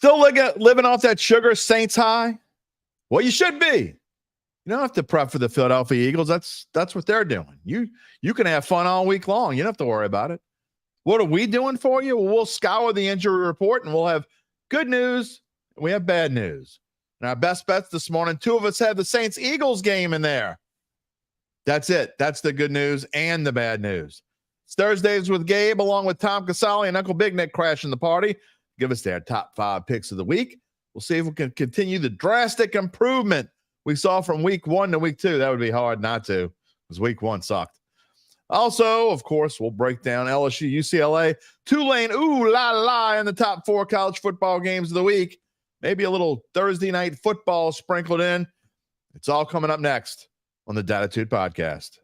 Still living off that sugar Saints high? Well, you should be. You don't have to prep for the Philadelphia Eagles. That's what they're doing. You can have fun all week long. You don't have to worry about it. What are we doing for you? Well, we'll scour the injury report, and we'll have good news, and we have bad news. And our best bets this morning, two of us have the Saints-Eagles game in there. That's it. That's the good news and the bad news. It's Thursdays with Gabe, along with Tom Casale and Uncle Big Nick crashing the party. Give us their top 5 picks of the week. We'll see if we can continue the drastic improvement we saw from week 1 to week 2. That would be hard not to, because week 1 sucked. Also, of course, we'll break down LSU, UCLA, Tulane, ooh la la, in the top 4 college football games of the week. Maybe a little Thursday night football sprinkled in. It's all coming up next on the Dattitude podcast.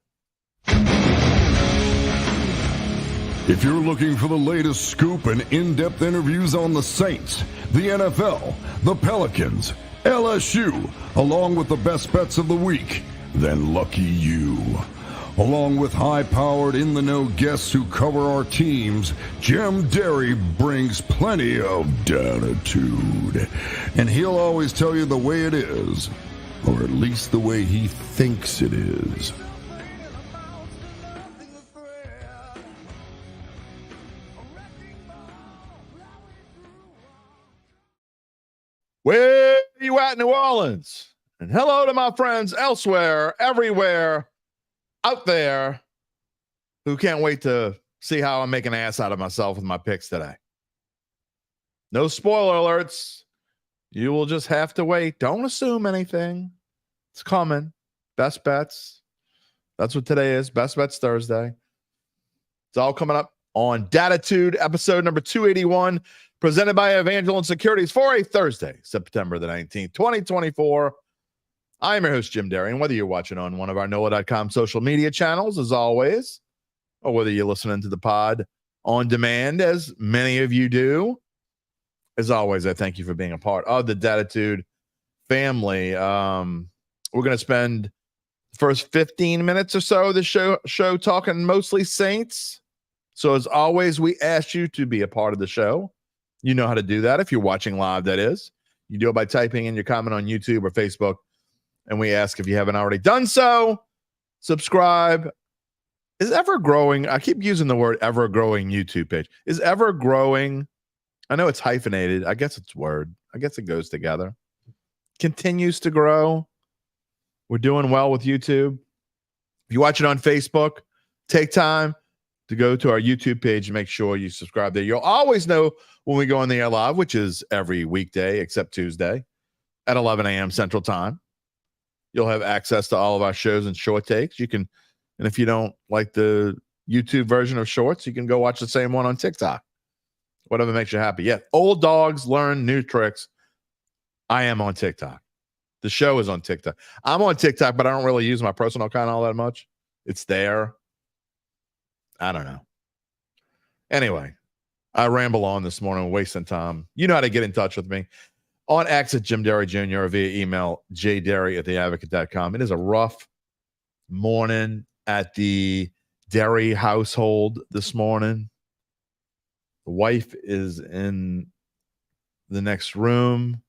If you're looking for the latest scoop and in-depth interviews on the Saints, the NFL, the Pelicans, LSU, along with the best bets of the week, then lucky you. Along with high-powered, in-the-know guests who cover our teams, Jim Derry brings plenty of Dattitude. And he'll always tell you the way it is, or at least the way he thinks it is. Where are you at, New Orleans? And hello to my friends elsewhere, everywhere, out there, who can't wait to see how I make an ass out of myself with my picks today. No spoiler alerts. You will just have to wait. Don't assume anything. It's coming. Best bets. That's what today is. Best bets Thursday. It's all coming up on Dattitude, episode number 281, presented by Evangeline Securities for a Thursday, September the 19th, 2024. I am your host, Jim Derry, and whether you're watching on one of our NOLA.com social media channels, as always, or whether you're listening to the pod on demand, as many of you do, as always, I thank you for being a part of the Dattitude family. We're going to spend the first 15 minutes or so of the show talking mostly Saints. So as always, we ask you to be a part of the show. You know how to do that if you're watching live, that is. You do it by typing in your comment on YouTube or Facebook. And we ask if you haven't already done so, subscribe. Is ever growing? I keep using the word ever growing YouTube page. Is ever growing? I know it's hyphenated. I guess it's word. I guess it goes together. Continues to grow. We're doing well with YouTube. If you watch it on Facebook, take time to go to our YouTube page and make sure you subscribe there. You'll always know when we go on the air live, which is every weekday except Tuesday at 11 a.m. Central Time. You'll have access to all of our shows and short takes. You can, and if you don't like the YouTube version of shorts, you can go watch the same one on TikTok. Whatever makes you happy. Yeah, old dogs learn new tricks. I am on TikTok. The show is on TikTok. I'm on TikTok, but I don't really use my personal account all that much. It's there. I don't know. Anyway, I ramble on this morning, wasting time. You know how to get in touch with me. On X at Jim Derry Jr. or via email, jderry@theadvocate.com. It is a rough morning at the Derry household this morning. The wife is in the next room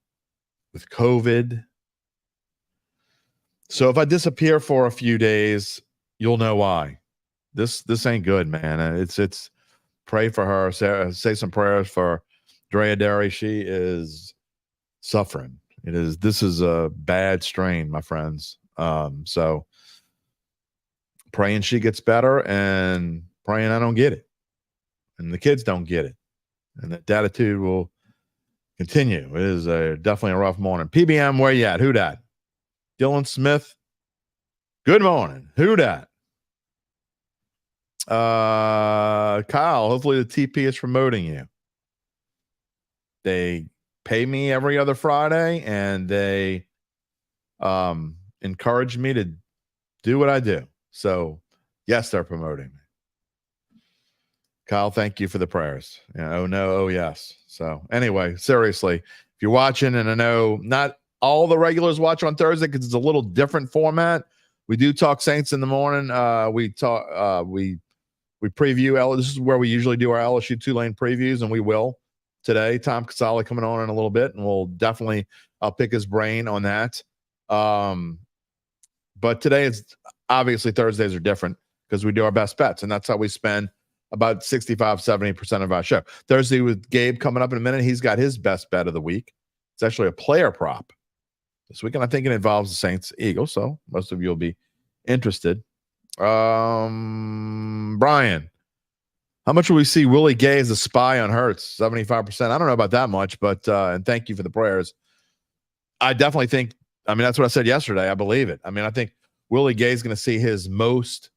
with COVID. So if I disappear for a few days, you'll know why. This ain't good, man. It's pray for her. Say some prayers for Drea Derry. She is suffering. This is a bad strain, my friends. So praying she gets better and praying I don't get it. And the kids don't get it. And that Dattitude will continue. It is definitely a rough morning. PBM, where you at? Who dat? Dylan Smith. Good morning. Who dat? Kyle, hopefully the TP is promoting you. They pay me every other Friday, and they encourage me to do what I do. So, yes, they're promoting me. Kyle, thank you for the prayers. Yeah, oh, no, oh, yes. So, anyway, seriously, if you're watching, and I know not all the regulars watch on Thursday because it's a little different format. We do talk Saints in the morning. We preview. This is where we usually do our LSU Tulane previews, and we will today. Tom Casale coming on in a little bit, and I'll pick his brain on that. But today is obviously Thursdays are different because we do our best bets, and that's how we spend about 65-70% of our show. Thursday with Gabe coming up in a minute. He's got his best bet of the week. It's actually a player prop this week, and I think it involves the Saints Eagles, so most of you will be interested. Brian, how much will we see Willie Gay as a spy on Hurts? 75%. I don't know about that much, but and thank you for the prayers. I definitely think, that's what I said yesterday. I believe it. I think Willie Gay is going to see his most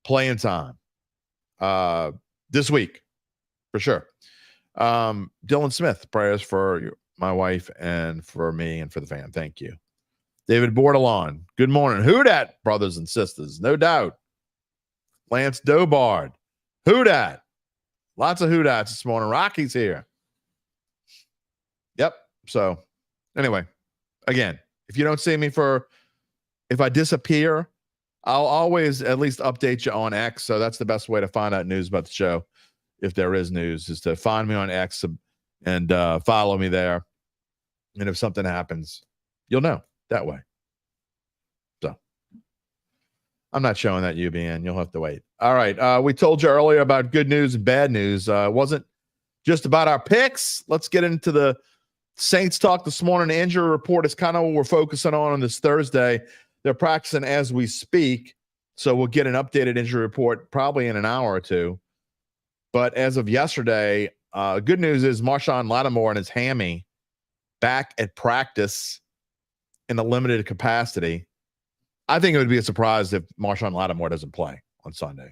playing time this week for sure. Dylan Smith, prayers for my wife and for me and for the fan. Thank you. David Bordelon, good morning. Who dat, brothers and sisters? No doubt. Lance Dobard, who dat? Lots of who dats this morning. Rocky's here. Yep. So anyway, again, if you don't see me if I disappear, I'll always at least update you on X. So that's the best way to find out news about the show. If there is news, is to find me on X and follow me there. And if something happens, you'll know that way. So I'm not showing that UBN. You'll have to wait. All right. We told you earlier about good news and bad news. It wasn't just about our picks. Let's get into the Saints talk this morning. The injury report is kind of what we're focusing on this Thursday. They're practicing as we speak, so we'll get an updated injury report probably in an hour or two. But as of yesterday, good news is Marshon Lattimore and his hammy back at practice in a limited capacity. I think it would be a surprise if Marshon Lattimore doesn't play on Sunday.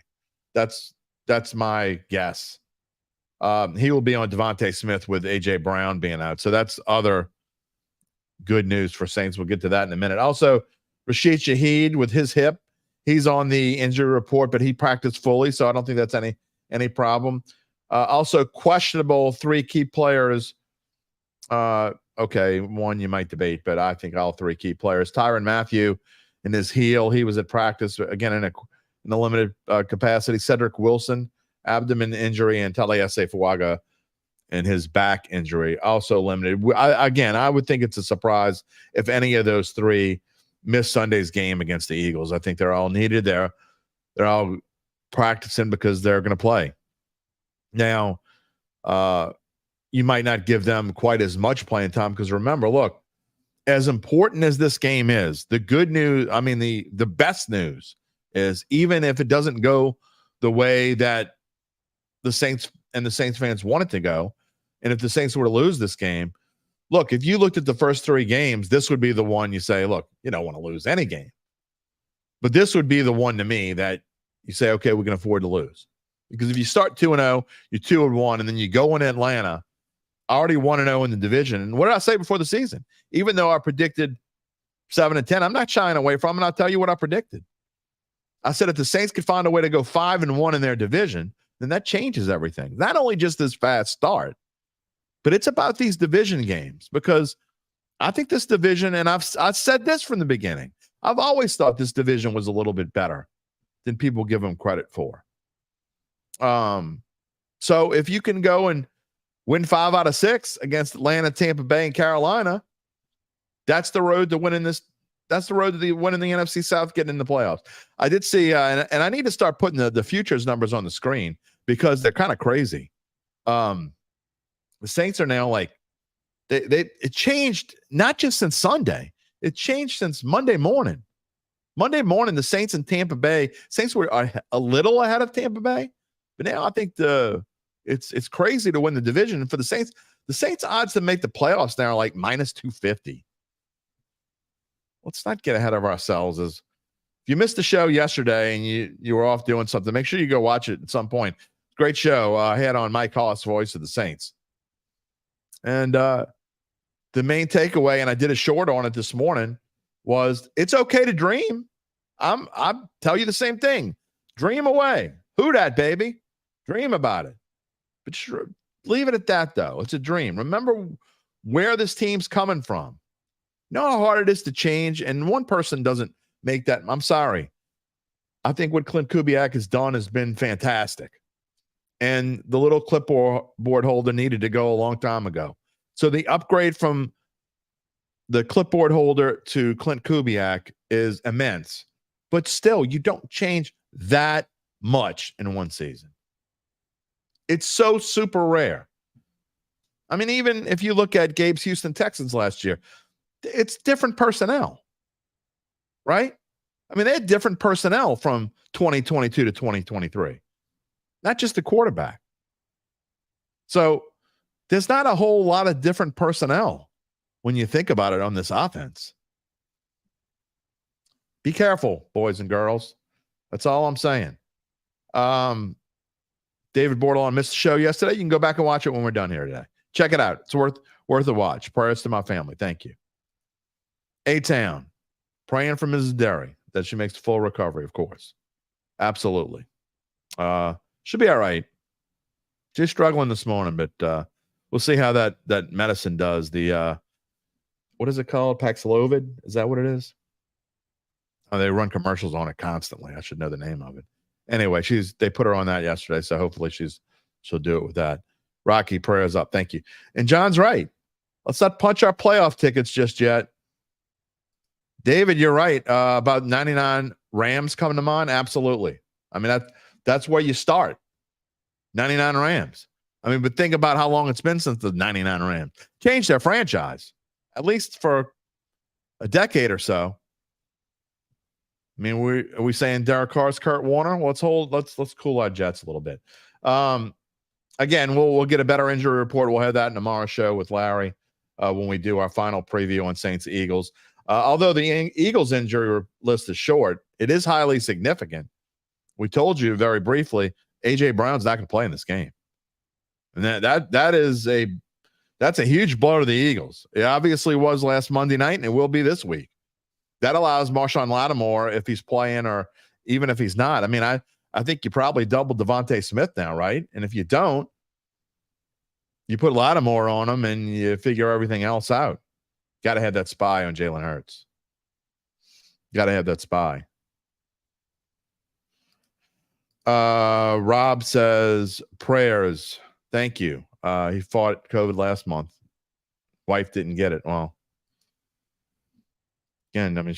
That's my guess. He will be on Devontae Smith with A.J. Brown being out. So that's other good news for Saints. We'll get to that in a minute. Also, Rashid Shaheed with his hip, he's on the injury report, but he practiced fully, so I don't think that's any problem. Also, questionable 3 key players. Okay, one you might debate, but I think all 3 key players. Tyrann Mathieu in his heel, he was at practice again in a limited capacity. Cedric Wilson, abdomen injury, and Taliesin Fuaga and his back injury, also limited. I would think it's a surprise if any of those 3 miss Sunday's game against the Eagles. I think they're all needed there. They're all practicing because they're going to play. Now, you might not give them quite as much playing time because remember, look, as important as this game is, the good news, the best news is even if it doesn't go the way that the Saints and the Saints fans want it to go, and if the Saints were to lose this game, look, if you looked at the first 3 games, this would be the one you say, look, you don't want to lose any game. But this would be the one to me that you say, okay, we can afford to lose. Because if you start 2-0, you're 2-1, and then you go in Atlanta, already 1-0 in the division. And what did I say before the season? Even though I predicted 7-10, I'm not shying away from it. I'll tell you what I predicted. I said if the Saints could find a way to go 5-1 in their division, then that changes everything. Not only just this fast start, but it's about these division games because I think this division, and I've said this from the beginning, I've always thought this division was a little bit better than people give them credit for. So if you can go and win 5 out of 6 against Atlanta, Tampa Bay, and Carolina, that's the road to winning this. That's the road to winning the NFC South, getting in the playoffs. I did see, and I need to start putting the futures numbers on the screen because they're kind of crazy. The Saints are now like it changed not just since Sunday. It changed since Monday morning. Monday morning, the Saints and Tampa Bay. Saints were a little ahead of Tampa Bay, but now I think it's crazy to win the division. And for the Saints odds to make the playoffs now are like -250. Let's not get ahead of ourselves. If you missed the show yesterday and you were off doing something, make sure you go watch it at some point. Great show. I had on Mike Hollis, voice of the Saints. And the main takeaway, and I did a short on it this morning, was it's okay to dream. I tell you the same thing. Dream away. Who dat, baby? Dream about it. But sure, leave it at that, though. It's a dream. Remember where this team's coming from. You know how hard it is to change, and one person doesn't make that. I'm sorry. I think what Clint Kubiak has done has been fantastic. and the little clipboard holder needed to go a long time ago. So the upgrade from the clipboard holder to Clint Kubiak is immense, but still, you don't change that much in one season. It's so super rare. I mean, even if you look at Gabe's Houston Texans last year, it's different personnel, right? I mean, they had different personnel from 2022 to 2023, not just the quarterback. So there's not a whole lot of different personnel when you think about it on this offense. Be careful, boys and girls. That's all I'm saying. David Bordelon missed the show yesterday. You can go back and watch it when we're done here today. Check it out. It's worth a watch. Prayers to my family. Thank you. A-Town, praying for Mrs. Derry that she makes a full recovery, of course. Absolutely. Should be all right. She's struggling this morning, but we'll see how that medicine does. The what is it called? Paxlovid? Is that what it is? Oh, they run commercials on it constantly. I should know the name of it. Anyway, they put her on that yesterday, so hopefully she'll do it with that. Rocky, prayers up. Thank you. And John's right. Let's not punch our playoff tickets just yet. David, you're right about 99 Rams coming to mind. Absolutely. I mean, that's where you start. 99 Rams. I mean, but think about how long it's been since the 99 Rams changed their franchise, at least for a decade or so. I mean, are we saying Derek Carr's Kurt Warner? Well, let's cool our jets a little bit. Again, we'll get a better injury report. We'll have that in tomorrow's show with Larry when we do our final preview on Saints Eagles. Although the Eagles injury list is short, it is highly significant. We told you very briefly, A.J. Brown's not going to play in this game. And that's a huge blow to the Eagles. It obviously was last Monday night, and it will be this week. That allows Marshawn Lattimore, if he's playing or even if he's not. I mean, I think you probably double Devontae Smith now, right? And if you don't, you put Lattimore on him and you figure everything else out. Got to have that spy on Jalen Hurts. Got to have that spy. Rob says, prayers. Thank you. He fought COVID last month. Wife didn't get it. Well, again, I mean,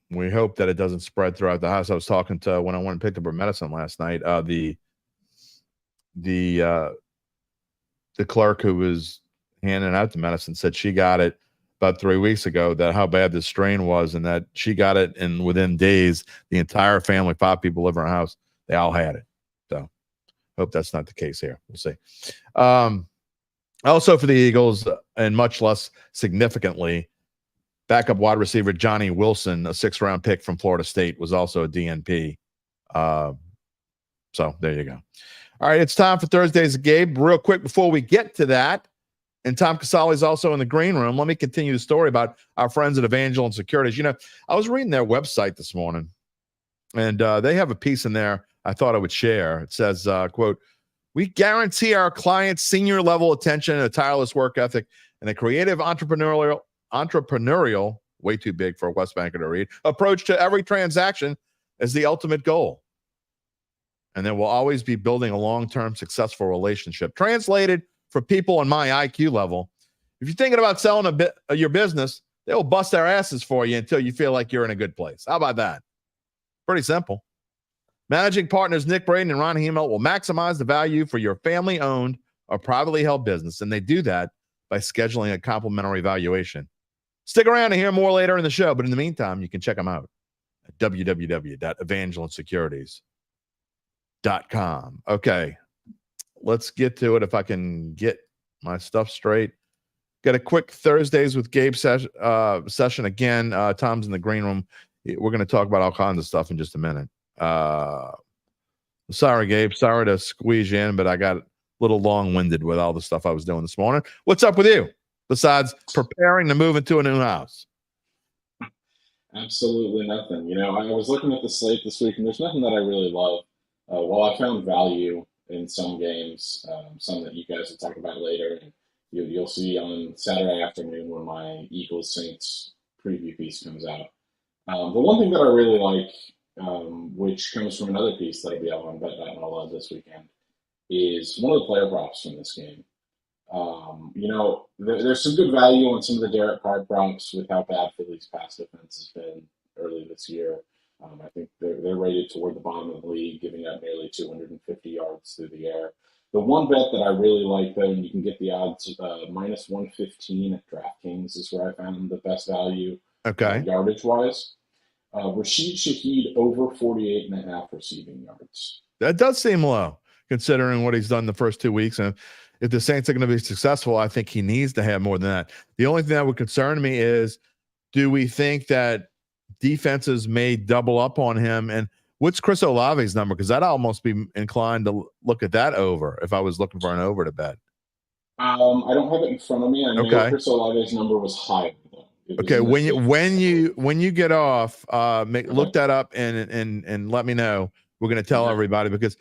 we hope that it doesn't spread throughout the house. I was talking to when I went and picked up her medicine last night. The clerk who was handing out the medicine said she got it about 3 weeks ago, that how bad this strain was, and that she got it, and within days, the entire family, 5 people live in her house, they all had it. So hope that's not the case here. We'll see. Also for the Eagles, and much less significantly, backup wide receiver Johnny Wilson, a 6th-round pick from Florida State, was also a DNP. So there you go. All right, it's time for Thursdays with Gabe. Real quick before we get to that, and Tom Casale is also in the green room, let me continue the story about our friends at Evangeline Securities. You know, I was reading their website this morning, and they have a piece in there I thought I would share. It says, quote, "We guarantee our clients senior-level attention and a tireless work ethic and a creative entrepreneurial, way too big for a West Banker to read, approach to every transaction as the ultimate goal. And then we'll always be building a long-term successful relationship." Translated for people on my IQ level, if you're thinking about selling your business, they will bust their asses for you until you feel like you're in a good place. How about that? Pretty simple. Managing partners Nick Braden and Ron Hemelt will maximize the value for your family-owned or privately held business, and they do that by scheduling a complimentary valuation. Stick around to hear more later in the show, but in the meantime, you can check them out at www.evangelinesecurities.com. Okay, let's get to it if I can get my stuff straight. Got a quick Thursdays with Gabe session again. Tom's in the green room. We're going to talk about all kinds of stuff in just a minute. Sorry, Gabe. Sorry to squeeze you in, but I got a little long-winded with all the stuff I was doing this morning. What's up with you, besides preparing to move into a new house? Absolutely nothing. You know, I was looking at the slate this week, and there's nothing that I really love. While I found value in some games, some that you guys will talk about later, and you'll see on Saturday afternoon when my Eagles-Saints preview piece comes out. The one thing that I really like, which comes from another piece that'll be out on Bet.Online this weekend, is one of the player props from this game. There's some good value on some of the Derek Carr props with how bad Philly's pass defense has been early this year. I think they're rated toward the bottom of the league, giving up nearly 250 yards through the air. The one bet that I really like, though, and you can get the odds minus 115 at DraftKings is where I found the best value yardage-wise. Rashid Shaheed over 48.5 receiving yards. That does seem low, considering what he's done the first 2 weeks. And if the Saints are going to be successful, I think he needs to have more than that. The only thing that would concern me is, do we think that defenses may double up on him? And what's Chris Olave's number? Because I'd almost be inclined to look at that over if I was looking for an over to bet. I don't have it in front of me. I know Chris Olave's number was higher, though. Okay, when you get off, look that up and let me know. We're going to tell everybody, because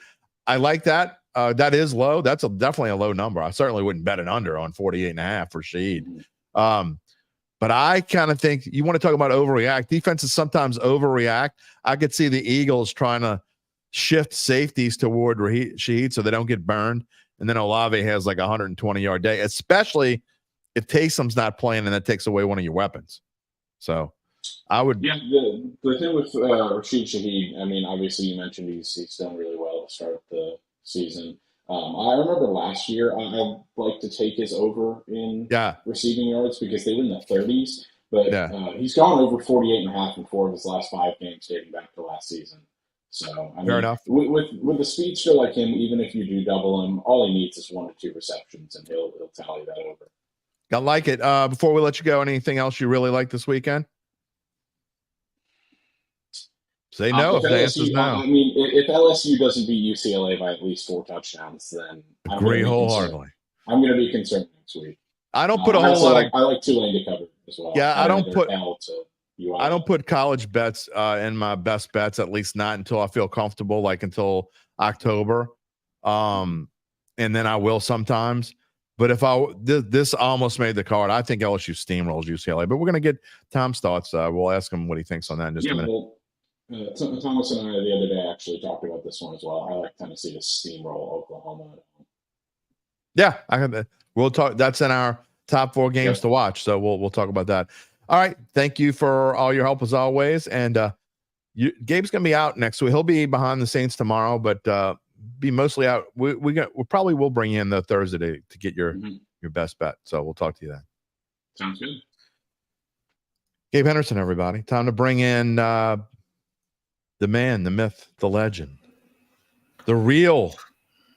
I like that. That is low. That's definitely a low number. I certainly wouldn't bet an under on 48.5 for Sheed. But I kind of think you want to talk about overreact. Defenses sometimes overreact. I could see the Eagles trying to shift safeties toward Shaheed so they don't get burned. And then Olave has like a 120-yard day, especially if Taysom's not playing and that takes away one of your weapons. So I would. Yeah, the thing with Rashid Shaheed, I mean, obviously you mentioned he's done really well to start the season. I remember last year I'd like to take his over in receiving yards because they were in the 30s. But he's gone over 48.5 in 4 of his last 5 games dating back to last season. So, fair enough. With a speedster like him, even if you do double him, all he needs is 1 to 2 receptions, and he'll tally that over. I like it. Before we let you go, anything else you really like this weekend? Say no if the answer's no. I mean, if LSU doesn't beat UCLA by at least 4 touchdowns, then agree wholeheartedly. I'm going to be concerned next week. I don't put a whole lot of. I like Tulane to cover as well. Yeah, I don't put college bets in my best bets, at least not until I feel comfortable, like until October, and then I will sometimes. But if this almost made the card, I think LSU steamrolls UCLA. But we're going to get Tom's thoughts. We'll ask him what he thinks on that in just a minute. Well, Thomas and I the other day actually talked about this one as well. I like Tennessee to steamroll Oklahoma. Yeah, we'll talk. That's in our top 4 games to watch. So we'll talk about that. All right. Thank you for all your help as always. And Gabe's going to be out next week. He'll be behind the Saints tomorrow, but be mostly out. We probably will bring you in the Thursday to get your best bet. So we'll talk to you then. Sounds good. Gabe Henderson, everybody. Time to bring in the man, the myth, the legend, the real,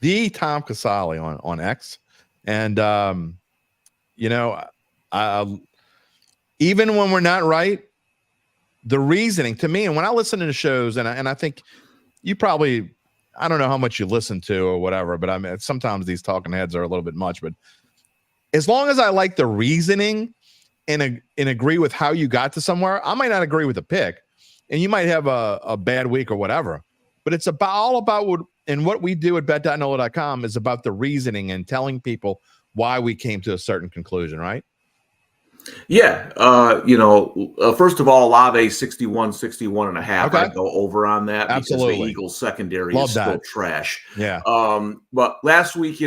the Tom Casale on X. And, even when we're not right, the reasoning to me, and when I listen to the shows, and I think you probably, I don't know how much you listen to or whatever, but I mean, sometimes these talking heads are a little bit much, but as long as I like the reasoning and agree with how you got to somewhere, I might not agree with the pick. And you might have a bad week or whatever, but it's all about what we do at bet.nola.com is about the reasoning and telling people why we came to a certain conclusion, right? Yeah. First of all, Olave 61 and a half. Okay. I'd go over on that. Absolutely. Because the Eagles secondary Love is that. Still trash. Yeah. But last week,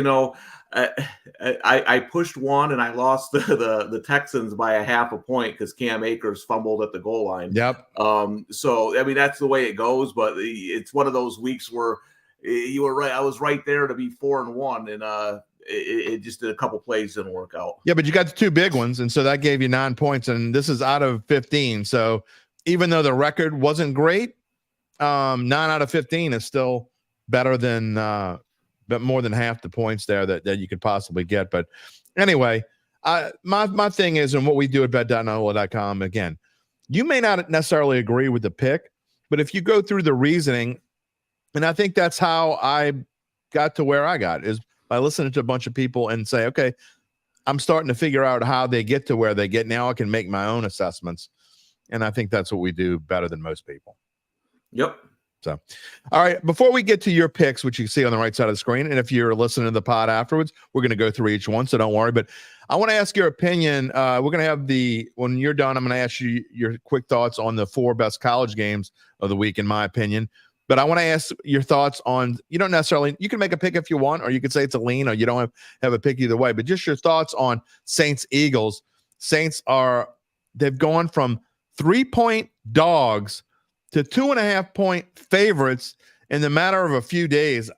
I pushed one and I lost the Texans by a half a point because Cam Akers fumbled at the goal line. Yep. So, I mean, that's the way it goes, but it's one of those weeks where you were right. I was right there to be 4-1 and it just did a couple plays didn't work out. Yeah, but you got the 2 big ones. And so that gave you 9 points and this is out of 15. So even though the record wasn't great, 9 out of 15 is still better than, but more than half the points there that you could possibly get. But anyway, my thing is, and what we do at bet.nola.com, again, you may not necessarily agree with the pick, but if you go through the reasoning, and I think that's how I got to where I got, is by listening to a bunch of people and say, okay, I'm starting to figure out how they get to where they get. Now I can make my own assessments. And I think that's what we do better than most people. Yep. So, all right, before we get to your picks, which you see on the right side of the screen, and if you're listening to the pod afterwards, we're going to go through each one, so don't worry. But I want to ask your opinion. We're going to have when you're done, I'm going to ask you your quick thoughts on the 4 best college games of the week, in my opinion. But I want to ask your thoughts on, you don't necessarily, you can make a pick if you want, or you could say it's a lean, or you don't have a pick either way, but just your thoughts on Saints Eagles. Saints they've gone from 3-point dogs to 2.5-point favorites in the matter of a few days.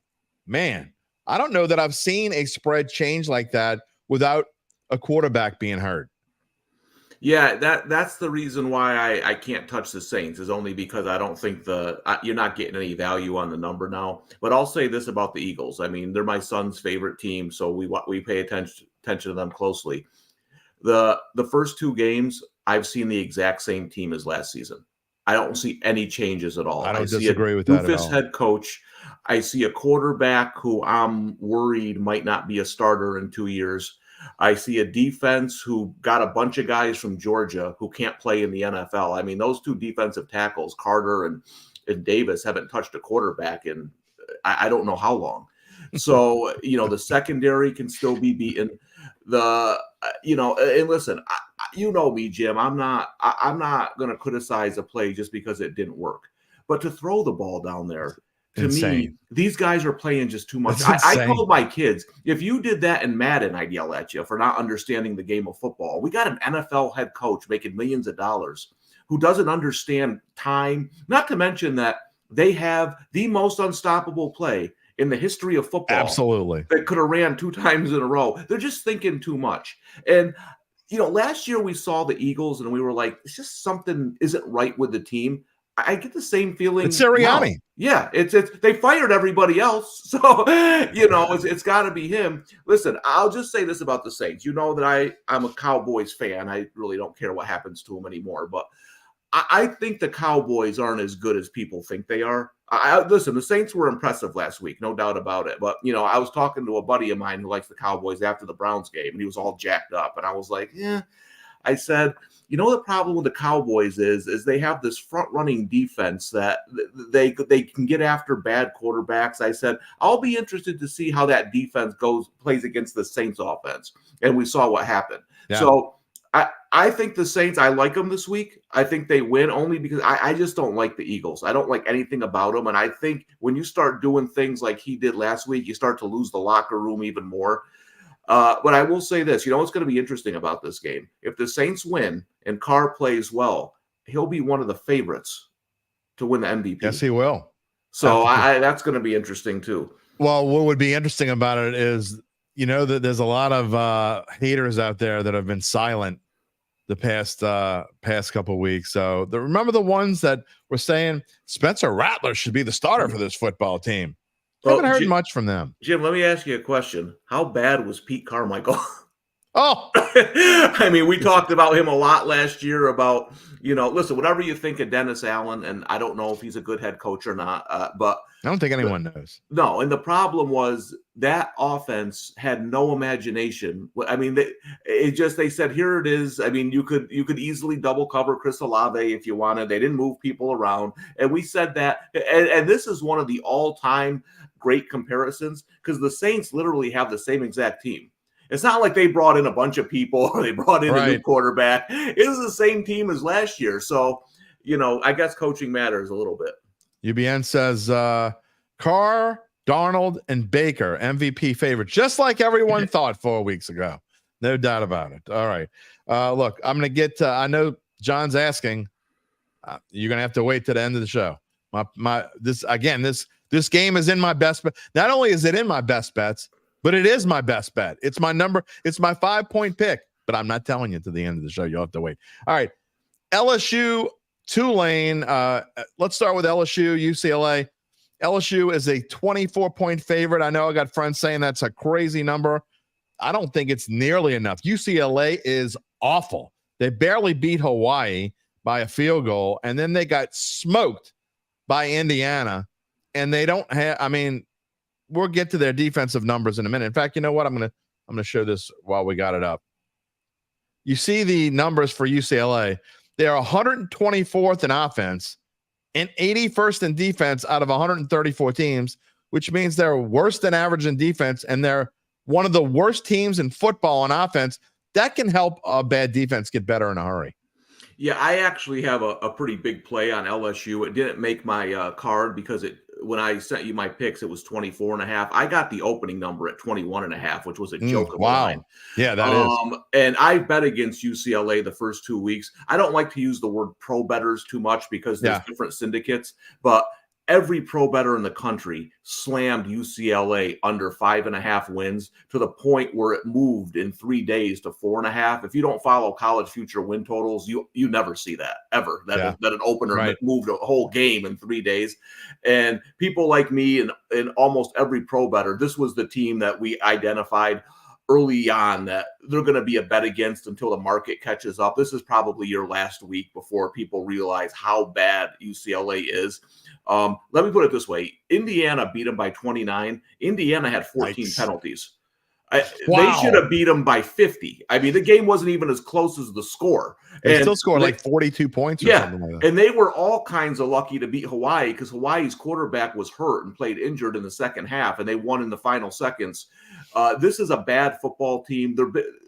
Man, I don't know that I've seen a spread change like that without a quarterback being hurt. Yeah, that's the reason why I can't touch the Saints, is only because I don't think you're not getting any value on the number now. But I'll say this about the Eagles. I mean, they're my son's favorite team, so we pay attention to them closely. The first 2 games, I've seen the exact same team as last season. I don't see any changes at all. I don't disagree with that at all. Head coach. I see a quarterback who I'm worried might not be a starter in 2 years. I see a defense who got a bunch of guys from Georgia who can't play in the NFL. I mean, those 2 defensive tackles, Carter and Davis, haven't touched a quarterback in I don't know how long. So, the secondary can still be beaten. And listen, me, Jim, I'm not going to criticize a play just because it didn't work. But to throw the ball down there, to me, these guys are playing just too much. I told my kids, if you did that in Madden, I'd yell at you for not understanding the game of football. We got an NFL head coach making millions of dollars who doesn't understand time, not to mention that they have the most unstoppable play in the history of football. Absolutely. That could have ran 2 times in a row. They're just thinking too much. And, last year we saw the Eagles and we were like, it's just something isn't right with the team. I get the same feeling. It's Sirianni. Now. Yeah, it's they fired everybody else, so it's got to be him. Listen, I'll just say this about the Saints. You know that I'm a Cowboys fan. I really don't care what happens to them anymore. But I think the Cowboys aren't as good as people think they are. Listen, the Saints were impressive last week, no doubt about it. But I was talking to a buddy of mine who likes the Cowboys after the Browns game, and he was all jacked up, and I was like, yeah. I said, the problem with the Cowboys is they have this front-running defense that they can get after bad quarterbacks. I said, I'll be interested to see how that defense plays against the Saints offense. And we saw what happened. Yeah. So I think the Saints, I like them this week. I think they win only because I just don't like the Eagles. I don't like anything about them. And I think when you start doing things like he did last week, you start to lose the locker room even more. But I will say this, what's going to be interesting about this game? If the Saints win and Carr plays well, he'll be one of the favorites to win the MVP. Yes, he will. So that's going to be interesting too. Well, what would be interesting about it is, that there's a lot of haters out there that have been silent the past couple of weeks. So remember the ones that were saying Spencer Rattler should be the starter for this football team. I haven't heard much from them. Jim, let me ask you a question. How bad was Pete Carmichael? Oh, I mean, we talked about him a lot last year about, listen, whatever you think of Dennis Allen, and I don't know if he's a good head coach or not, but I don't think anyone knows. No, and the problem was that offense had no imagination. I mean, they said, here it is. I mean, you could easily double cover Chris Olave if you wanted. They didn't move people around. And we said that, and this is one of the all-time great comparisons because the Saints literally have the same exact team. It's not like they brought in a bunch of people or they brought in a new quarterback. It is the same team as last year. So, I guess coaching matters a little bit. UBN says Carr, Darnold, and Baker, MVP favorites, just like everyone thought 4 weeks ago. No doubt about it. All right. Look, I'm going to get to, I know John's asking, you're going to have to wait to the end of the show. This game is in my best bet. Not only is it in my best bets, but it is my best bet. It's my 5-point pick, but I'm not telling you to the end of the show. You'll have to wait. All right. LSU, Tulane. Let's start with LSU, UCLA. LSU is a 24-point favorite. I know I got friends saying that's a crazy number. I don't think it's nearly enough. UCLA is awful. They barely beat Hawaii by a field goal, and then they got smoked by Indiana. And they don't have, we'll get to their defensive numbers in a minute. In fact, you know what? I'm gonna show this while we got it up. You see the numbers for UCLA. They are 124th in offense and 81st in defense out of 134 teams, which means they're worse than average in defense, and they're one of the worst teams in football on offense. That can help a bad defense get better in a hurry. Yeah, I actually have a pretty big play on LSU. It didn't make my card because when I sent you my picks, it was 24.5. I got the opening number at 21.5, which was a joke of a line. Wow. Yeah, that is. And I bet against UCLA the first 2 weeks. I don't like to use the word pro bettors too much because there's different syndicates, but every pro bettor in the country slammed UCLA under 5.5 wins to the point where it moved in 3 days to 4.5. If you don't follow college future win totals, you never see that ever. That an opener moved a whole game in 3 days. And people like me and almost every pro bettor, this was the team that we identified early on that they're going to be a bet against until the market catches up. This is probably your last week before people realize how bad UCLA is. Let me put it this way. Indiana beat them by 29. Indiana had 14 penalties. They should have beat them by 50. I mean, the game wasn't even as close as the score. They still scored like 42 points or something like that. And they were all kinds of lucky to beat Hawaii because Hawaii's quarterback was hurt and played injured in the second half, and they won in the final seconds. This is a bad football team.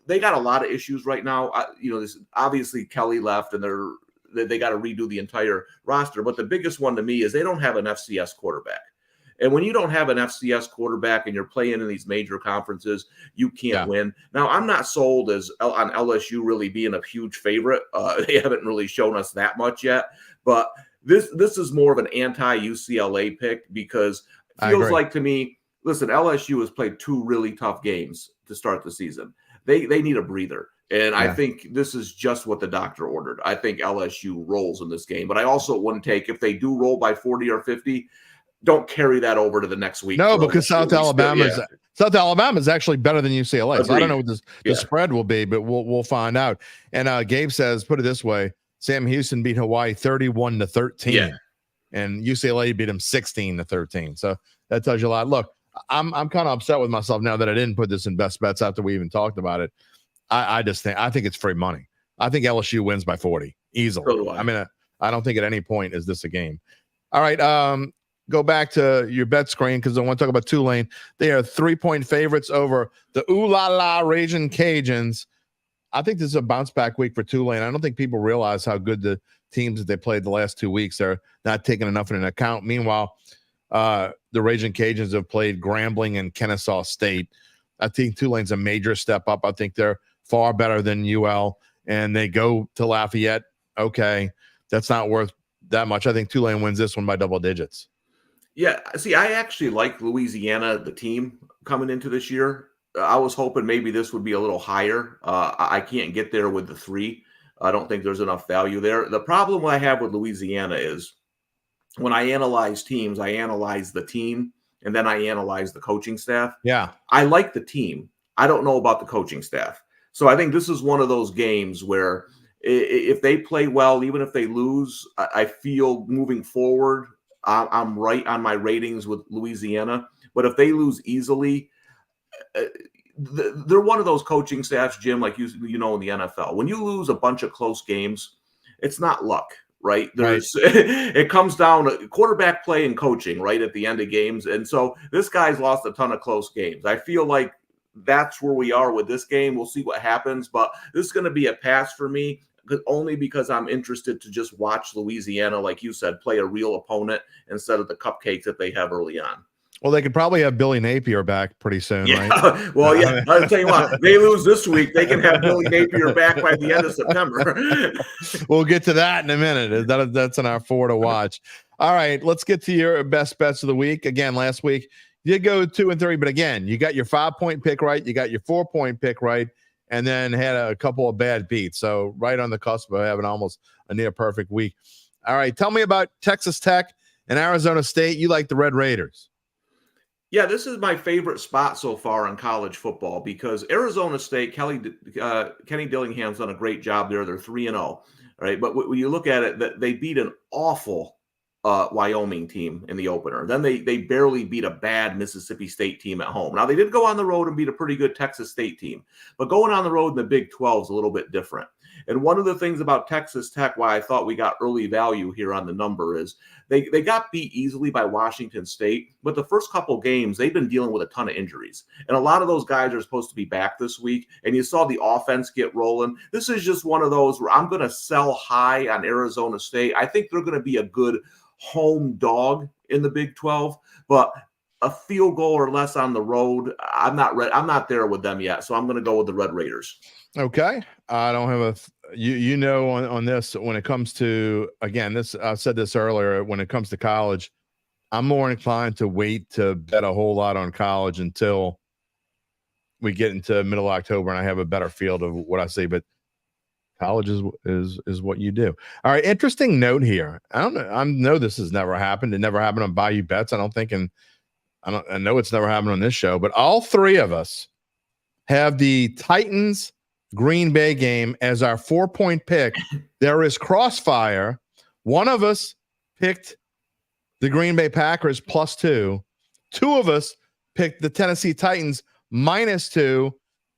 They got a lot of issues right now. Obviously Kelly left, and they got to redo the entire roster. But the biggest one to me is they don't have an FCS quarterback. And when you don't have an FCS quarterback and you're playing in these major conferences, you can't win. Now, I'm not sold on LSU really being a huge favorite. They haven't really shown us that much yet. But this is more of an anti-UCLA pick because it feels like to me, listen, LSU has played 2 really tough games to start the season. They need a breather. And I think this is just what the doctor ordered. I think LSU rolls in this game. But I also wouldn't take, if they do roll by 40 or 50, don't carry that over to the next week. No, because South Alabama is actually better than UCLA. Agreed. So I don't know what the spread will be, but we'll find out. And Gabe says, put it this way: Sam Houston beat Hawaii 31-13, and UCLA beat him 16-13. So that tells you a lot. Look, I'm kind of upset with myself now that I didn't put this in best bets after we even talked about it. I think it's free money. I think LSU wins by 40 easily. So do I. I mean, I don't think at any point is this a game. All right. Go back to your bet screen because I want to talk about Tulane. They are 3-point favorites over the Ooh La La Raging Cajuns. I think this is a bounce back week for Tulane. I don't think people realize how good the teams that they played the last 2 weeks are not taking enough into account. Meanwhile, the Raging Cajuns have played Grambling and Kennesaw State. I think Tulane's a major step up. I think they're far better than UL, and they go to Lafayette. Okay, that's not worth that much. I think Tulane wins this one by double digits. Yeah, see, I actually like Louisiana, the team, coming into this year. I was hoping maybe this would be a little higher. I can't get there with the 3. I don't think there's enough value there. The problem I have with Louisiana is when I analyze teams, I analyze the team, and then I analyze the coaching staff. Yeah. I like the team. I don't know about the coaching staff. So I think this is one of those games where if they play well, even if they lose, I feel moving forward, I'm right on my ratings with Louisiana. But if they lose easily, they're one of those coaching staffs, Jim, like you know in the NFL. When you lose a bunch of close games, it's not luck, right? It comes down to quarterback play and coaching, right, at the end of games. And so this guy's lost a ton of close games. I feel like that's where we are with this game. We'll see what happens, but this is going to be a pass for me. Only because I'm interested to just watch Louisiana, like you said, play a real opponent instead of the cupcakes that they have early on. Well, they could probably have Billy Napier back pretty soon, right? Well, yeah. I'll tell you what, they lose this week, they can have Billy Napier back by the end of September. We'll get to that in a minute. That's in our 4 to watch. All right, let's get to your best bets of the week. Again, last week you did go 2 and 3, but again, you got your 5-point pick right, you got your 4-point pick right, and then had a couple of bad beats. So right on the cusp of having almost a near perfect week. All right, tell me about Texas Tech and Arizona State. You like the Red Raiders. Yeah, this is my favorite spot so far in college football because Arizona State, Kenny Dillingham's done a great job there. They're 3-0, right? But when you look at it, they beat an awful Wyoming team in the opener. Then they barely beat a bad Mississippi State team at home. Now, they did go on the road and beat a pretty good Texas State team, but going on the road in the Big 12 is a little bit different. And one of the things about Texas Tech, why I thought we got early value here on the number, is they got beat easily by Washington State, but the first couple games, they've been dealing with a ton of injuries. And a lot of those guys are supposed to be back this week, and you saw the offense get rolling. This is just one of those where I'm going to sell high on Arizona State. I think they're going to be a good home dog in the Big 12, but a field goal or less on the road, I'm not there with them yet, so I'm going to go with the Red Raiders. Okay. I don't have on this, when it comes to, again, this, I said this earlier, when it comes to college, I'm more inclined to wait to bet a whole lot on college until we get into middle of October and I have a better field of what I see. But college is what you do. All right. Interesting note here. I know this has never happened. It never happened on Bayou Bets, I don't think. And I know it's never happened on this show, but all three of us have the Titans Green Bay game as our 4-point pick. There is crossfire. One of us picked the Green Bay Packers +2. Two of us picked the Tennessee Titans -2.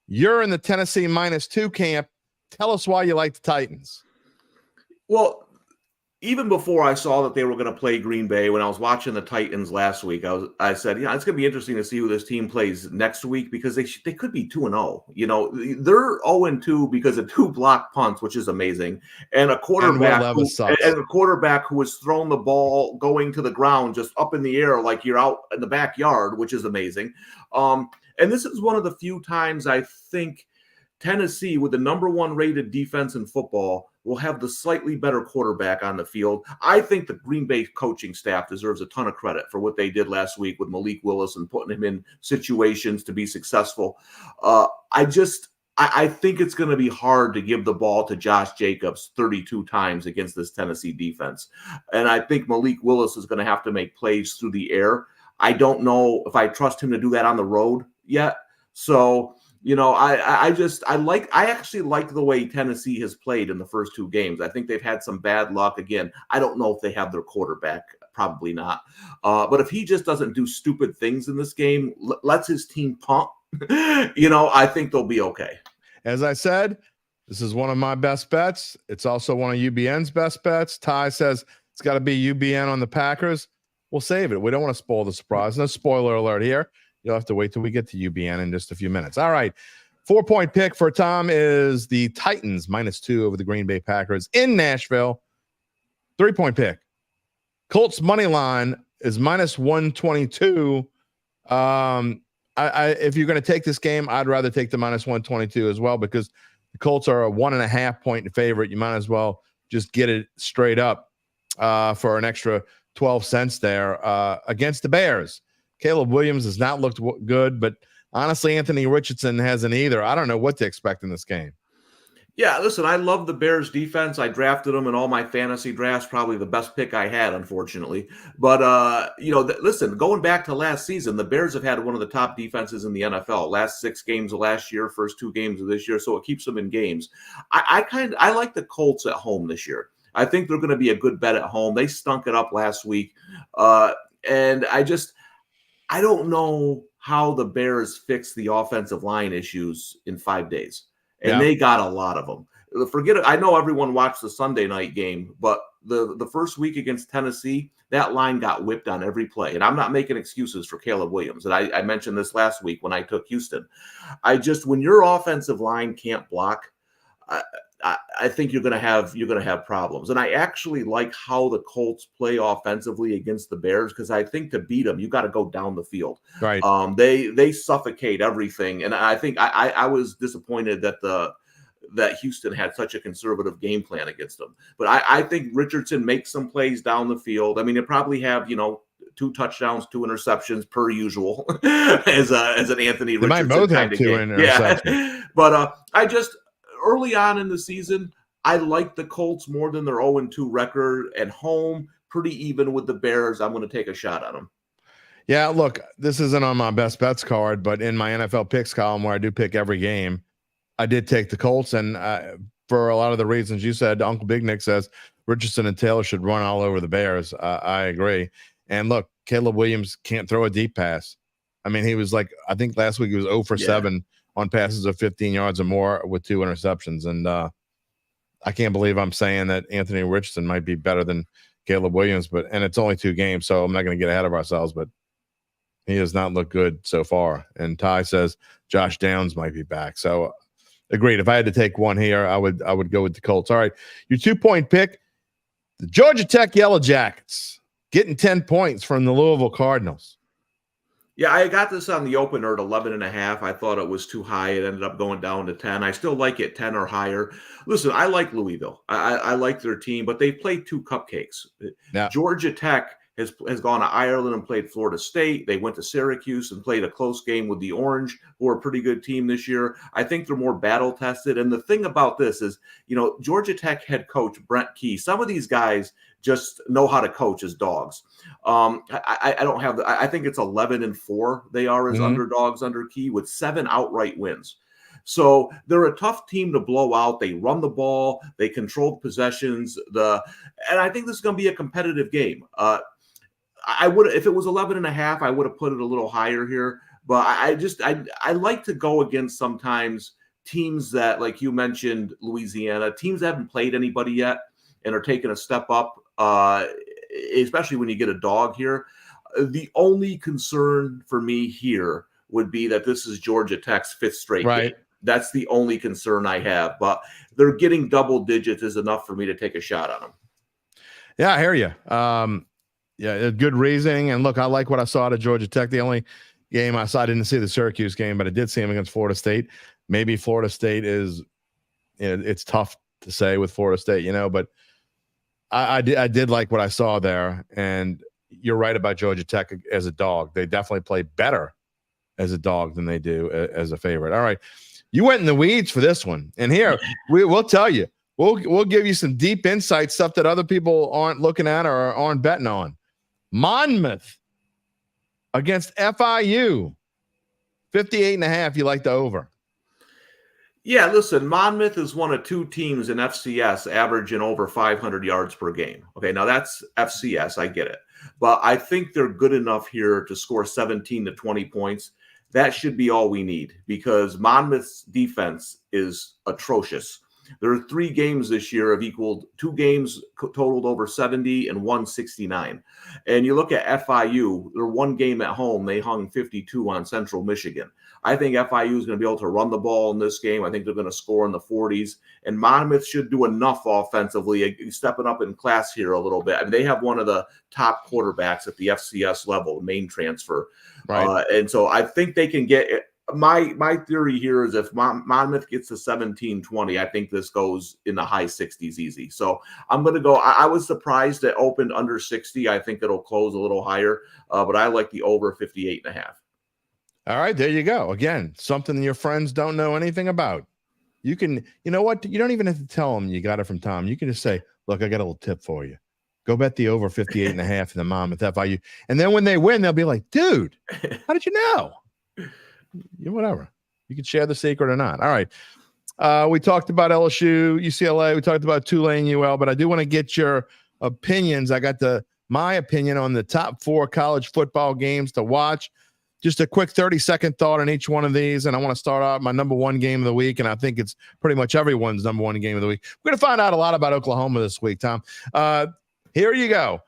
You're in the Tennessee -2 camp. Tell us why you like the Titans. Well, even before I saw that they were going to play Green Bay, when I was watching the Titans last week, I said, it's going to be interesting to see who this team plays next week, because they could be 2-0. They're 0-2 because of 2 blocked punts, which is amazing, and a quarterback who has thrown the ball going to the ground just up in the air like you're out in the backyard, which is amazing. And this is one of the few times I think Tennessee, with the number 1 rated defense in football, will have the slightly better quarterback on the field. I think the Green Bay coaching staff deserves a ton of credit for what they did last week with Malik Willis and putting him in situations to be successful. I think it's going to be hard to give the ball to Josh Jacobs 32 times against this Tennessee defense. And I think Malik Willis is going to have to make plays through the air. I don't know if I trust him to do that on the road yet. So, I actually like the way Tennessee has played in the first 2 games. I think they've had some bad luck. Again, I don't know if they have their quarterback. Probably not. But if he just doesn't do stupid things in this game, lets his team punt, I think they'll be okay. As I said, this is one of my best bets. It's also one of UBN's best bets. Ty says it's got to be UBN on the Packers. We'll save it. We don't want to spoil the surprise. No spoiler alert here. You'll have to wait till we get to UBN in just a few minutes. All right. 4-point pick for Tom is the Titans -2 over the Green Bay Packers in Nashville. 3-point pick. Colts money line is -122. If you're going to take this game, I'd rather take the -122 as well, because the Colts are a 1.5-point favorite. You might as well just get it straight up for an extra 12 cents there against the Bears. Caleb Williams has not looked good, but honestly, Anthony Richardson hasn't either. I don't know what to expect in this game. Yeah, listen, I love the Bears defense. I drafted them in all my fantasy drafts, probably the best pick I had, unfortunately. But, listen, going back to last season, the Bears have had one of the top defenses in the NFL. Last 6 games of last year, first 2 games of this year, so it keeps them in games. I like the Colts at home this year. I think they're going to be a good bet at home. They stunk it up last week. And I don't know how the Bears fix the offensive line issues in 5 days. And They got a lot of them. Forget it. I know everyone watched the Sunday night game, but the first week against Tennessee, that line got whipped on every play. And I'm not making excuses for Caleb Williams. And I mentioned this last week when I took Houston. When your offensive line can't block, I think you're going to have problems. And I actually like how the Colts play offensively against the Bears, because I think to beat them, you got to go down the field. Right. They suffocate everything. And I think I was disappointed that Houston had such a conservative game plan against them. But I think Richardson makes some plays down the field. I mean, they probably have, 2 touchdowns, 2 interceptions per usual as an Anthony Richardson. They might both have 2 interceptions. Yeah. But early on in the season, I like the Colts more than their 0-2 record. At home, pretty even with the Bears. I'm going to take a shot on them. Yeah, look, this isn't on my best bets card, but in my NFL picks column where I do pick every game, I did take the Colts. And for a lot of the reasons you said, Uncle Big Nick says Richardson and Taylor should run all over the Bears. I agree. And look, Caleb Williams can't throw a deep pass. I mean, he was I think last week he was 0 for 7 on passes of 15 yards or more with 2 interceptions. And I can't believe I'm saying that Anthony Richardson might be better than Caleb Williams, and it's only 2 games, so I'm not going to get ahead of ourselves, but he has not looked good so far. And Ty says Josh Downs might be back. So agreed. If I had to take one here, I would go with the Colts. All right. Your 2-point pick, the Georgia Tech Yellow Jackets getting 10 points from the Louisville Cardinals. Yeah, I got this on the opener at 11.5. I thought it was too high. It ended up going down to 10. I still like it 10 or higher. Listen, I like Louisville. I like their team, but they played 2 cupcakes. Yeah. Georgia Tech has gone to Ireland and played Florida State. They went to Syracuse and played a close game with the Orange, who are a pretty good team this year. I think they're more battle tested. And the thing about this is, Georgia Tech head coach Brent Key, some of these guys just know how to coach as dogs. I don't have I think it's 11-4 they are as underdogs under Key with 7 outright wins. So they're a tough team to blow out. They run the ball, they control possessions. And I think this is going to be a competitive game. I would, if it was 11.5, I would have put it a little higher here. But I like to go against sometimes teams that, like you mentioned, Louisiana, teams that haven't played anybody yet and are taking a step up, especially when you get a dog here. The only concern for me here would be that this is Georgia Tech's 5th straight game. That's the only concern I have. But they're getting double digits is enough for me to take a shot on them. Yeah, I hear you. Yeah, good reasoning. And look, I like what I saw out of Georgia Tech. The only game I saw, I didn't see the Syracuse game, but I did see him against Florida State. Maybe Florida State is, it's tough to say with Florida State, but I did like what I saw there. And you're right about Georgia Tech as a dog. They definitely play better as a dog than they do as a favorite. All right. You went in the weeds for this one. And here, we'll tell you. We'll give you some deep insight, stuff that other people aren't looking at or aren't betting on. Monmouth against FIU. 58.5. You like the over. Yeah, listen, Monmouth is one of 2 teams in FCS averaging over 500 yards per game. Okay, now that's FCS. I get it. But I think they're good enough here to score 17 to 20 points. That should be all we need because Monmouth's defense is atrocious. There are 3 games this year have equaled 2 games totaled over 70 and 169. And you look at FIU, their 1 game at home, they hung 52 on Central Michigan. I think FIU is going to be able to run the ball in this game. I think they're going to score in the 40s. And Monmouth should do enough offensively, stepping up in class here a little bit. I mean, they have one of the top quarterbacks at the FCS level, main transfer. Right. And so I think they can get it. My theory here is if Monmouth gets to 17-20, I think this goes in the high 60s easy. So I'm going to go. I was surprised it opened under 60. I think it'll close a little higher, but I like the over 58.5. All right, there you go. Again, something your friends don't know anything about. You can, you know what? You don't even have to tell them you got it from Tom. You can just say, look, I got a little tip for you. Go bet the over 58.5 in the Monmouth FIU. And then when they win, they'll be like, dude, how did you know? Whatever. You can share the secret or not. All right. We talked about LSU, UCLA. We talked about Tulane, UL, but I do want to get your opinions. I got my opinion on the top 4 college football games to watch. Just a quick 30-second thought on each one of these, and I want to start out my number 1 game of the week, and I think it's pretty much everyone's number 1 game of the week. We're going to find out a lot about Oklahoma this week, Tom. Here you go.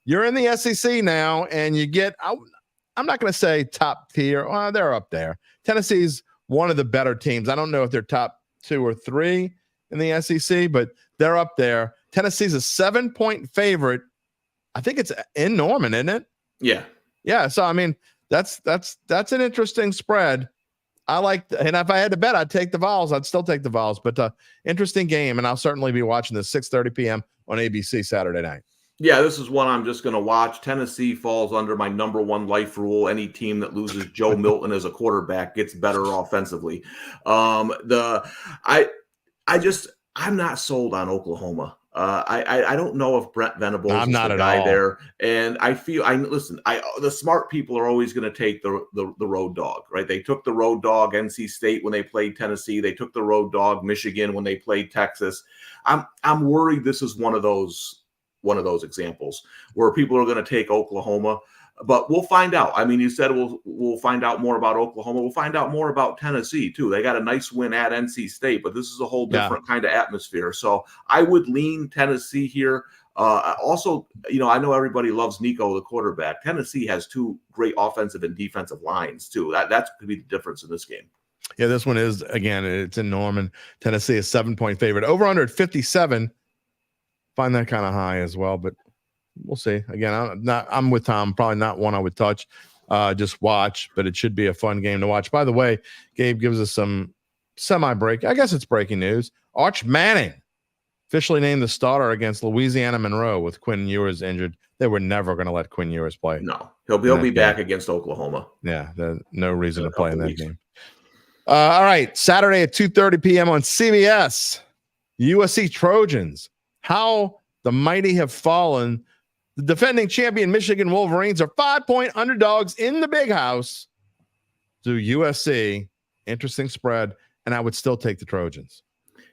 You're in the SEC now, and you get I'm not going to say top tier. Well, they're up there. Tennessee's one of the better teams. I don't know if they're top 2 or 3 in the SEC, but they're up there. Tennessee's a 7-point favorite. I think it's in Norman, isn't it? Yeah. Yeah. So, I mean, that's an interesting spread. I like, and if I had to bet, I'd take the Vols. I'd still take the Vols, but interesting game. And I'll certainly be watching this 6:30 p.m. on ABC Saturday night. Yeah, this is one I'm just going to watch. Tennessee falls under my number 1 life rule. Any team that loses Joe Milton as a quarterback gets better offensively. I'm not sold on Oklahoma. I don't know if Brent Venables is the guy there. And I feel the smart people are always going to take the road dog, right? They took the road dog NC State when they played Tennessee. They took the road dog Michigan when they played Texas. I'm worried this is one of those examples where people are going to take Oklahoma. But we'll find out. I mean, you said we'll find out more about Oklahoma. We'll find out more about Tennessee too. They got a nice win at NC State, but this is a whole different kind of atmosphere. So I would lean Tennessee here. Also, I know everybody loves Nico, the quarterback. Tennessee has two great offensive and defensive lines too. That could be the difference in this game. Yeah, this one is, again, it's in Norman. Tennessee is 7-point favorite. Over under at 57. Find that kind of high as well, but we'll see. Again, I'm with Tom. Probably not one I would touch. Just watch, but it should be a fun game to watch. By the way, Gabe gives us some semi-break. I guess it's breaking news. Arch Manning officially named the starter against Louisiana Monroe with Quinn Ewers injured. They were never going to let Quinn Ewers play. No, he'll be back against Oklahoma. Yeah, there's no reason to play in that game. All right, Saturday at 2:30 p.m. on CBS, USC Trojans. How the mighty have fallen. The defending champion Michigan Wolverines are 5-point underdogs in the Big House to USC. Interesting spread, and I would still take the Trojans.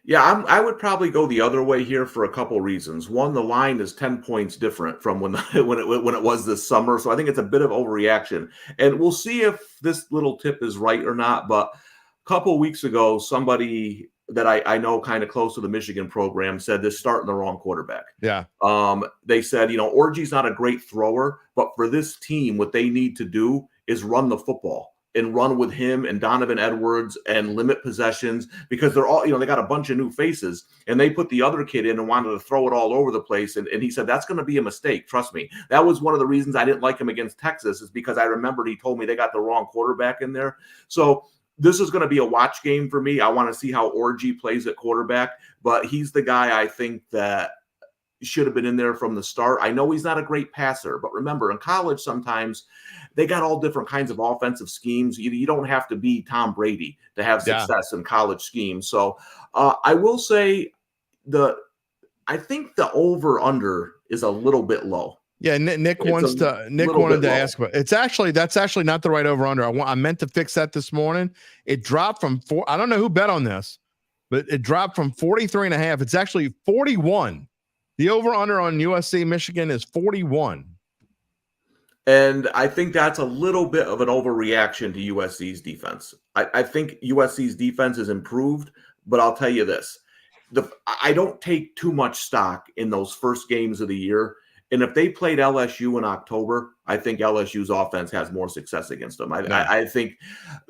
Yeah, I would probably go the other way here for a couple reasons. One, the line is 10 points different from when it was this summer, so I think it's a bit of overreaction. And we'll see if this little tip is right or not. But a couple weeks ago, somebody that I know kind of close to the Michigan program said they're starting the wrong quarterback. Yeah. They said, Orgy's not a great thrower, but for this team, what they need to do is run the football and run with him and Donovan Edwards and limit possessions, because they're all, they got a bunch of new faces, and they put the other kid in and wanted to throw it all over the place. And he said, that's going to be a mistake. Trust me. That was one of the reasons I didn't like him against Texas, is because I remembered he told me they got the wrong quarterback in there. So this is going to be a watch game for me. I want to see how Orgy plays at quarterback, but he's the guy I think that should have been in there from the start. I know he's not a great passer, but remember, in college, sometimes they got all different kinds of offensive schemes. You don't have to be Tom Brady to have success in college schemes. So I will say I think the over-under is a little bit low. Yeah, Nick wanted to ask about it. That's actually not the right over-under. I meant to fix that this morning. It dropped from I don't know who bet on this, but it dropped from 43.5. It's actually 41. The over-under on USC Michigan is 41. And I think that's a little bit of an overreaction to USC's defense. I think USC's defense has improved, but I'll tell you this. I don't take too much stock in those first games of the year. And if they played LSU in October, I think LSU's offense has more success against them. I think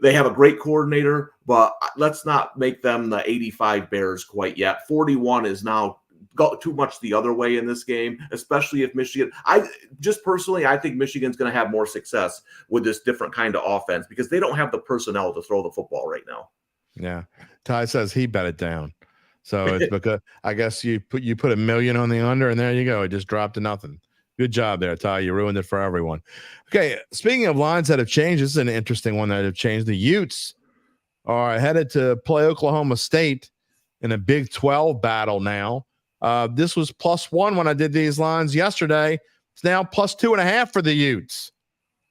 they have a great coordinator, but let's not make them the 85 Bears quite yet. 41 is now go too much the other way in this game, especially if Michigan. I think Michigan's going to have more success with this different kind of offense because they don't have the personnel to throw the football right now. Yeah. Ty says he bet it down. So it's because I guess you put $1 million on the under, and there you go. It just dropped to nothing. Good job there, Ty. You ruined it for everyone. Okay. Speaking of lines that have changed, this is an interesting one that have changed. The Utes are headed to play Oklahoma State in a Big 12 battle now. This was +1 when I did these lines yesterday. It's now +2.5 for the Utes.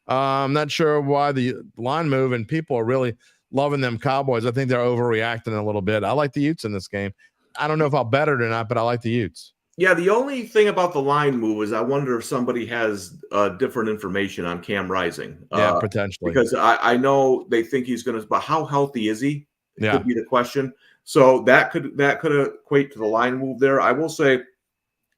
I'm not sure why the line move, and people are really loving them Cowboys. I think they're overreacting a little bit. I like the Utes in this game. I don't know if I'll bet it or not, but I like the Utes. Yeah, the only thing about the line move is I wonder if somebody has different information on Cam Rising. Yeah, potentially. Because I know they think he's going to, but how healthy is he? Could be the question. So that could equate to the line move there. I will say,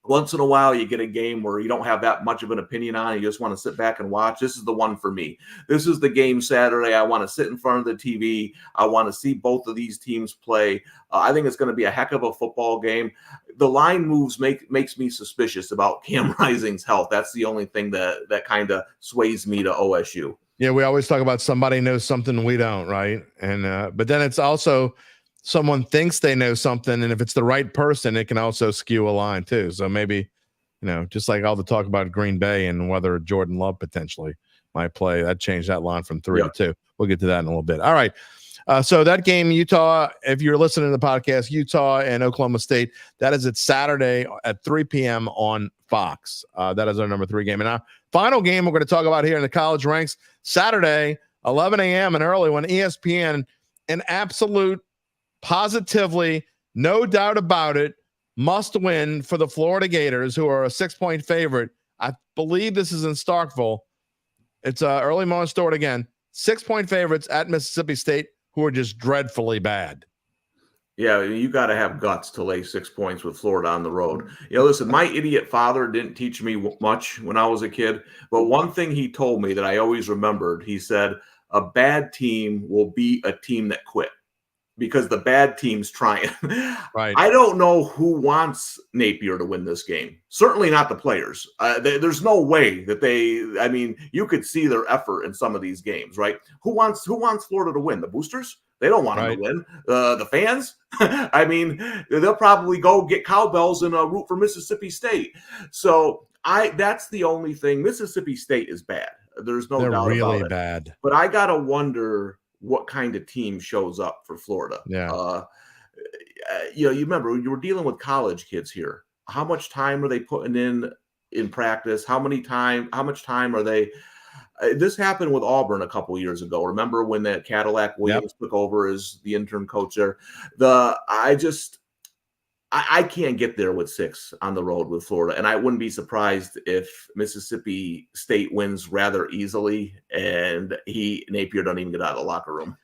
once in a while you get a game where you don't have that much of an opinion on, you just want to sit back and watch. This is the one for me. This is the game Saturday. I want to sit in front of the TV. I want to see both of these teams play. I think it's going to be a heck of a football game. The line moves makes me suspicious about Cam Rising's health. That's the only thing that kind of sways me to OSU. Yeah, we always talk about somebody knows something we don't, right? And but then it's also someone thinks they know something, and if it's the right person, it can also skew a line too. So maybe, just like all the talk about Green Bay and whether Jordan Love potentially might play, that changed that line from 3 to 2. We'll get to that in a little bit. All right. So that game, Utah, if you're listening to the podcast, Utah and Oklahoma State, that is at Saturday at 3 p.m. on Fox. That is our number 3 game. And our final game we're going to talk about here in the college ranks, Saturday, 11 a.m. and early, when ESPN, an absolute, positively, no doubt about it, must win for the Florida Gators, who are a 6-point favorite. I believe this is in Starkville. It's early morning start again. 6-point favorites at Mississippi State, who are just dreadfully bad. Yeah, you got to have guts to lay 6 points with Florida on the road. Listen, my idiot father didn't teach me much when I was a kid, but one thing he told me that I always remembered, he said, a bad team will be a team that quit because the bad team's trying. Right. I don't know who wants Napier to win this game. Certainly not the players. There's no way that you could see their effort in some of these games, right? Who wants Florida to win? The boosters? They don't want them to win. The fans? They'll probably go get cowbells and root for Mississippi State. So that's the only thing. Mississippi State is bad. There's no doubt about it. They're really bad. But I got to wonder what kind of team shows up for Florida. Yeah. You remember you were dealing with college kids here. How much time are they putting in practice? How much time are they? This happened with Auburn a couple years ago. Remember when that Cadillac Williams took over as the intern coach there? I can't get there with 6 on the road with Florida, and I wouldn't be surprised if Mississippi State wins rather easily, and Napier don't even get out of the locker room.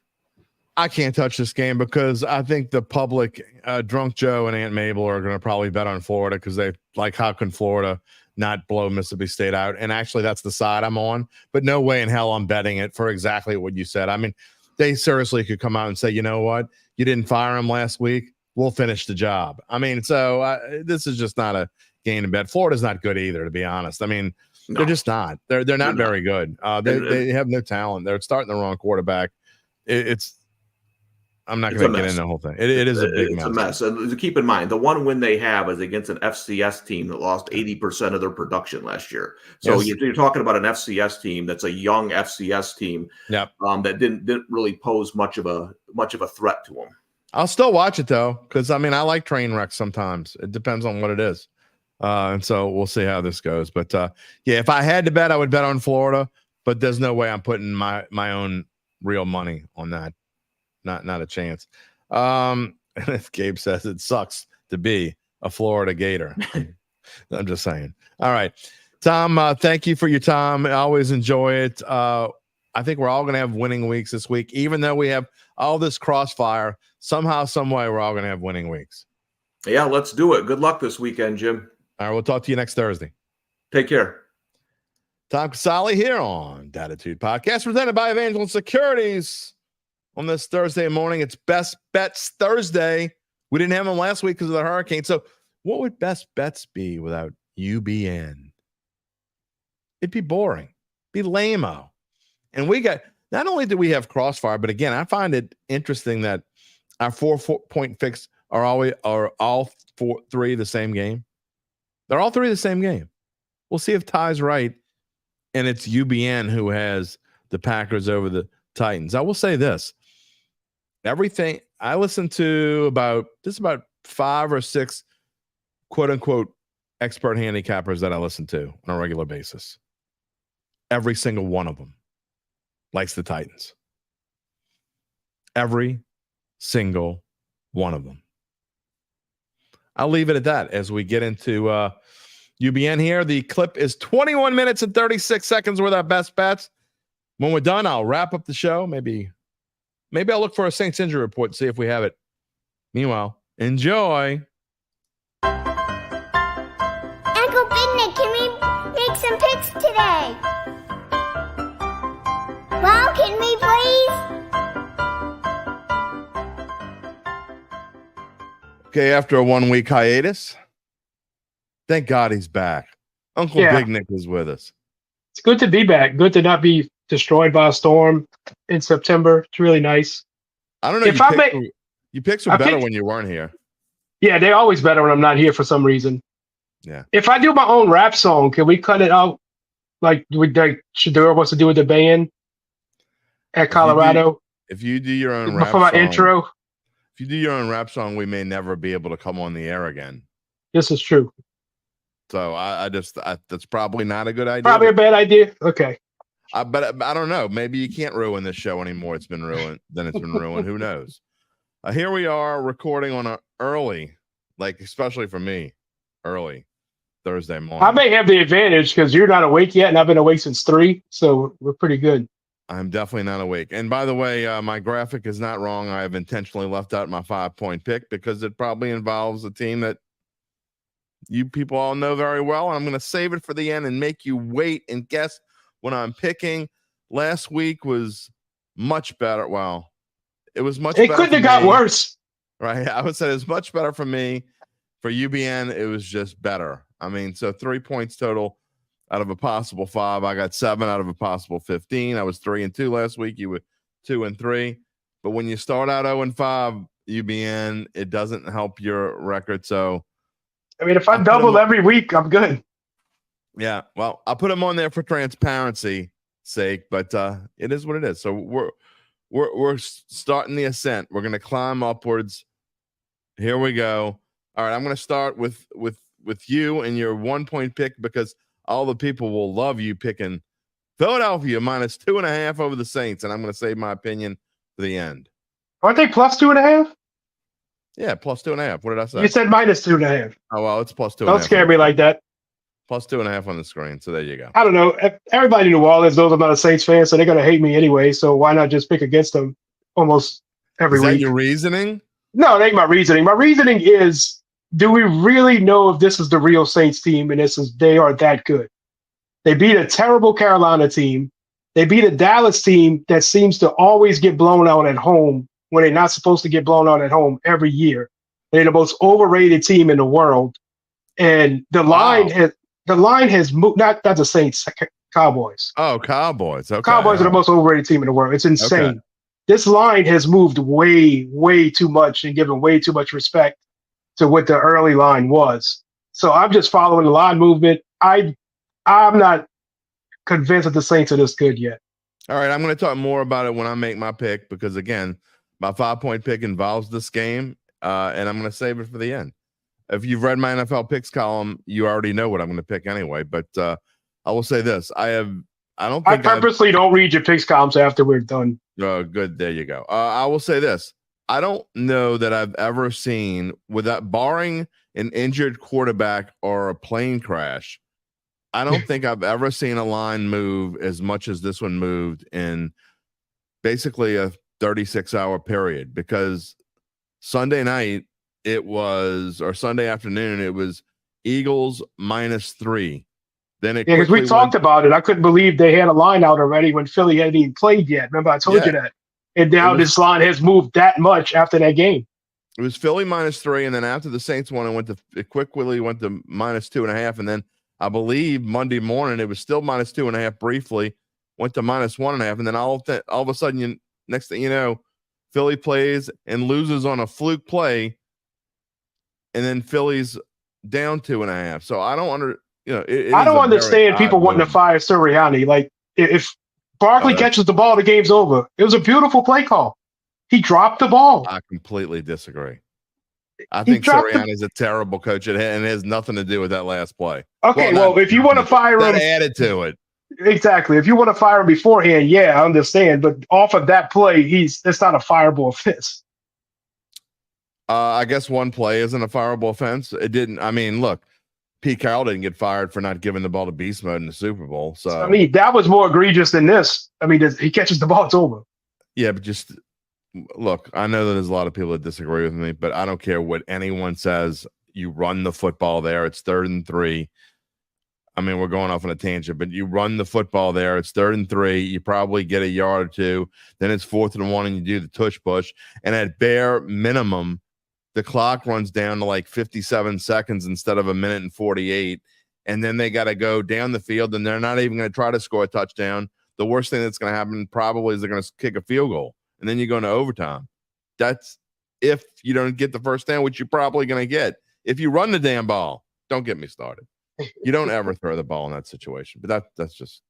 I can't touch this game because I think the public, Drunk Joe and Aunt Mabel, are going to probably bet on Florida because they like, how can Florida not blow Mississippi State out? And actually, that's the side I'm on. But no way in hell I'm betting it for exactly what you said. I mean, they seriously could come out and say, you know what? You didn't fire him last week. We'll finish the job. I mean, so this is just not a game to bet. Florida's not good either, to be honest. I mean, they're just not. They're not very good. They have no talent. They're starting the wrong quarterback. I'm not going to get into the whole thing. It is a big mess. It's a mess. And keep in mind, the one win they have is against an FCS team that lost 80% of their production last year. So you're talking about an FCS team that's a young FCS team that didn't really pose much of a threat to them. I'll still watch it though, because I like train wrecks sometimes. It depends on what it is. And so we'll see how this goes. But if I had to bet, I would bet on Florida, but there's no way I'm putting my own real money on that. Not a chance. If Gabe says it sucks to be a Florida Gator. I'm just saying. All right. Tom, thank you for your time. I always enjoy it. I think we're all going to have winning weeks this week, even though we have all this crossfire. Somehow, some way, we're all going to have winning weeks. Yeah, let's do it. Good luck this weekend, Jim. All right, we'll talk to you next Thursday. Take care. Tom Casale here on Dattitude Podcast, presented by Evangeline Securities. On this Thursday morning, it's Best Bets Thursday. We didn't have them last week because of the hurricane. So what would Best Bets be without UBN? It'd be boring. It'd be lame-o. And we got, not only do we have crossfire, but again, I find it interesting that our 4-point picks are all three the same game. They're all three the same game. We'll see if Ty's right, and it's UBN who has the Packers over the Titans. I will say this. Everything I listen to about 5 or 6 quote unquote expert handicappers that I listen to on a regular basis. Every single one of them likes the Titans. Every single one of them. I'll leave it at that as we get into UBN here. The clip is 21 minutes and 36 seconds with our best bets. When we're done, I'll wrap up the show. Maybe I'll look for a Saints injury report and see if we have it. Meanwhile, enjoy. Uncle Big Nick, can we make some picks today? Mom, can we please? Okay, after a 1-week hiatus, thank God he's back. Uncle Big Nick is with us. It's good to be back. Good to not be destroyed by a storm in September. It's really nice. I don't know. Your picks were better when you weren't here. Yeah, they're always better when I'm not here for some reason. Yeah. If I do my own rap song, can we cut it out like Shadura wants to do with the band at Colorado? If you do your own rap for my song, intro. If you do your own rap song, we may never be able to come on the air again. This is true. So that's probably not a good idea. Probably a bad idea. Okay. But I don't know. Maybe you can't ruin this show anymore. It's been ruined. Who knows? Here we are recording on an early, like especially for me, early Thursday morning. I may have the advantage because you're not awake yet, and I've been awake since 3, so we're pretty good. I'm definitely not awake. And by the way, my graphic is not wrong. I have intentionally left out my 5-point pick because it probably involves a team that you people all know very well. And I'm going to save it for the end and make you wait and guess what I'm picking. Last week was much better. Well, it was much better. It couldn't have got worse. Right. I would say it was much better for me. For UBN, it was just better. I mean, so 3 points total out of a possible 5. I got 7 out of a possible 15. I was 3-2 last week. You were 2-3. But when you start out 0-5, UBN, it doesn't help your record. So, I mean, if I double every week, I'm good. Yeah, well, I'll put them on there for transparency sake, but it is what it is. So we're starting the ascent. We're going to climb upwards. Here we go. All right, I'm going to start with you and your 1-point pick because all the people will love you picking Philadelphia minus 2.5 over the Saints, and I'm going to save my opinion for the end. Aren't they plus 2.5? Yeah, plus 2.5. What did I say? You said minus 2.5. Oh, well, it's plus 2.5. Don't scare me like that. Plus 2.5 on the screen. So there you go. I don't know. Everybody in New Orleans knows I'm not a Saints fan, so they're going to hate me anyway. So why not just pick against them almost every week? Is that your reasoning? No, it ain't my reasoning. My reasoning is, do we really know if this is the real Saints team and they are that good? They beat a terrible Carolina team. They beat a Dallas team that seems to always get blown out at home when they're not supposed to get blown out at home every year. They're the most overrated team in the world. And the line has moved, not the Saints, Cowboys. Oh, Cowboys. Okay. Cowboys are the most overrated team in the world. It's insane. Okay. This line has moved way, way too much and given way too much respect to what the early line was. So I'm just following the line movement. I'm not convinced that the Saints are this good yet. All right, I'm going to talk more about it when I make my pick because, again, my 5-point pick involves this game, and I'm going to save it for the end. If you've read my NFL picks column, you already know what I'm going to pick anyway. But I will say this: I purposely don't read your picks columns after we're done. Good. There you go. I will say this: I don't know that I've ever seen, barring an injured quarterback or a plane crash, I don't think I've ever seen a line move as much as this one moved in basically a 36-hour period. Because Sunday night Sunday afternoon it was Eagles -3. Then it because we talked about it. I couldn't believe they had a line out already when Philly hadn't even played yet. Remember, I told you that. And now this line has moved that much after that game. It was Philly -3, and then after the Saints won, it quickly went to -2.5, and then I believe Monday morning it was still -2.5 briefly, went to -1.5, and then all of a sudden, next thing you know, Philly plays and loses on a fluke play, and then Philly's down 2.5. So I don't I don't understand people wanting to fire Sirianni. Like if Barkley catches the ball, the game's over. It was a beautiful play call. He dropped the ball. I completely disagree. I think Sirianni's a terrible coach, and it has nothing to do with that last play. Okay, well if you want to fire him, that added to it. Exactly. If you want to fire him beforehand, yeah, I understand. But off of that play, it's not a fireable offense. I guess one play isn't a fireable offense. It didn't. I mean, look, Pete Carroll didn't get fired for not giving the ball to Beast Mode in the Super Bowl. So I mean, that was more egregious than this. I mean, he catches the ball, it's over. Yeah, but just look, I know that there's a lot of people that disagree with me, but I don't care what anyone says. You run the football there. It's 3rd and 3. I mean, we're going off on a tangent, but you run the football there. It's 3rd and 3. You probably get a yard or two. Then it's 4th and 1, and you do the tush push. And at bare minimum, the clock runs down to like 57 seconds instead of 1 minute and 48. And then they got to go down the field, and they're not even going to try to score a touchdown. The worst thing that's going to happen probably is they're going to kick a field goal, and then you go into overtime. That's if you don't get the first down, which you're probably going to get. If you run the damn ball, don't get me started. You don't ever throw the ball in that situation, but that's just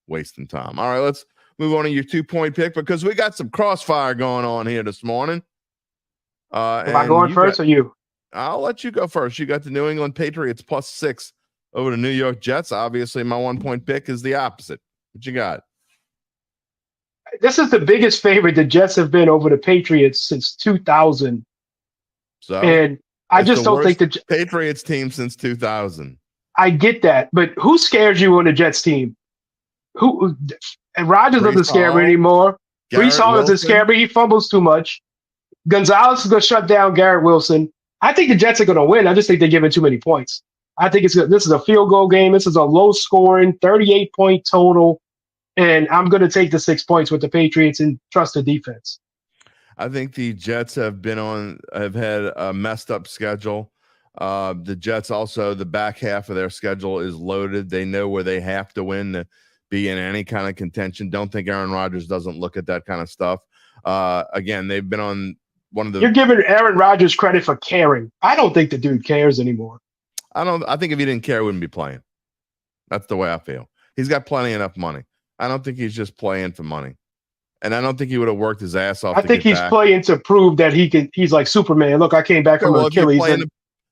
wasting time. All right, let's move on to your 2-point pick because we got some crossfire going on here this morning. Am I going first or you? I'll let you go first. You got the New England Patriots +6 over the New York Jets. Obviously, my 1-point pick is the opposite. What you got? This is the biggest favorite the Jets have been over the Patriots since 2000. So, and I just don't think the Patriots team since 2000. I get that, but who scares you on the Jets team? Who? And Rodgers doesn't scare me anymore. Brees Hall doesn't scare me. He fumbles too much. Gonzalez is going to shut down Garrett Wilson. I think the Jets are going to win. I just think they're giving too many points. I think this is a field goal game. This is a low scoring, 38-point total. And I'm going to take the 6 points with the Patriots and trust the defense. I think the Jets have had a messed up schedule. The Jets also, the back half of their schedule is loaded. They know where they have to win to be in any kind of contention. Don't think Aaron Rodgers doesn't look at that kind of stuff. Again, they've been on one of the. You're giving Aaron Rodgers credit for caring. I don't think the dude cares anymore. I think if he didn't care, he wouldn't be playing. That's the way I feel. He's got plenty enough money. I don't think he's just playing for money. And I don't think he would have worked his ass off. I think he's playing to prove that he's like Superman. Look, I came back from Achilles.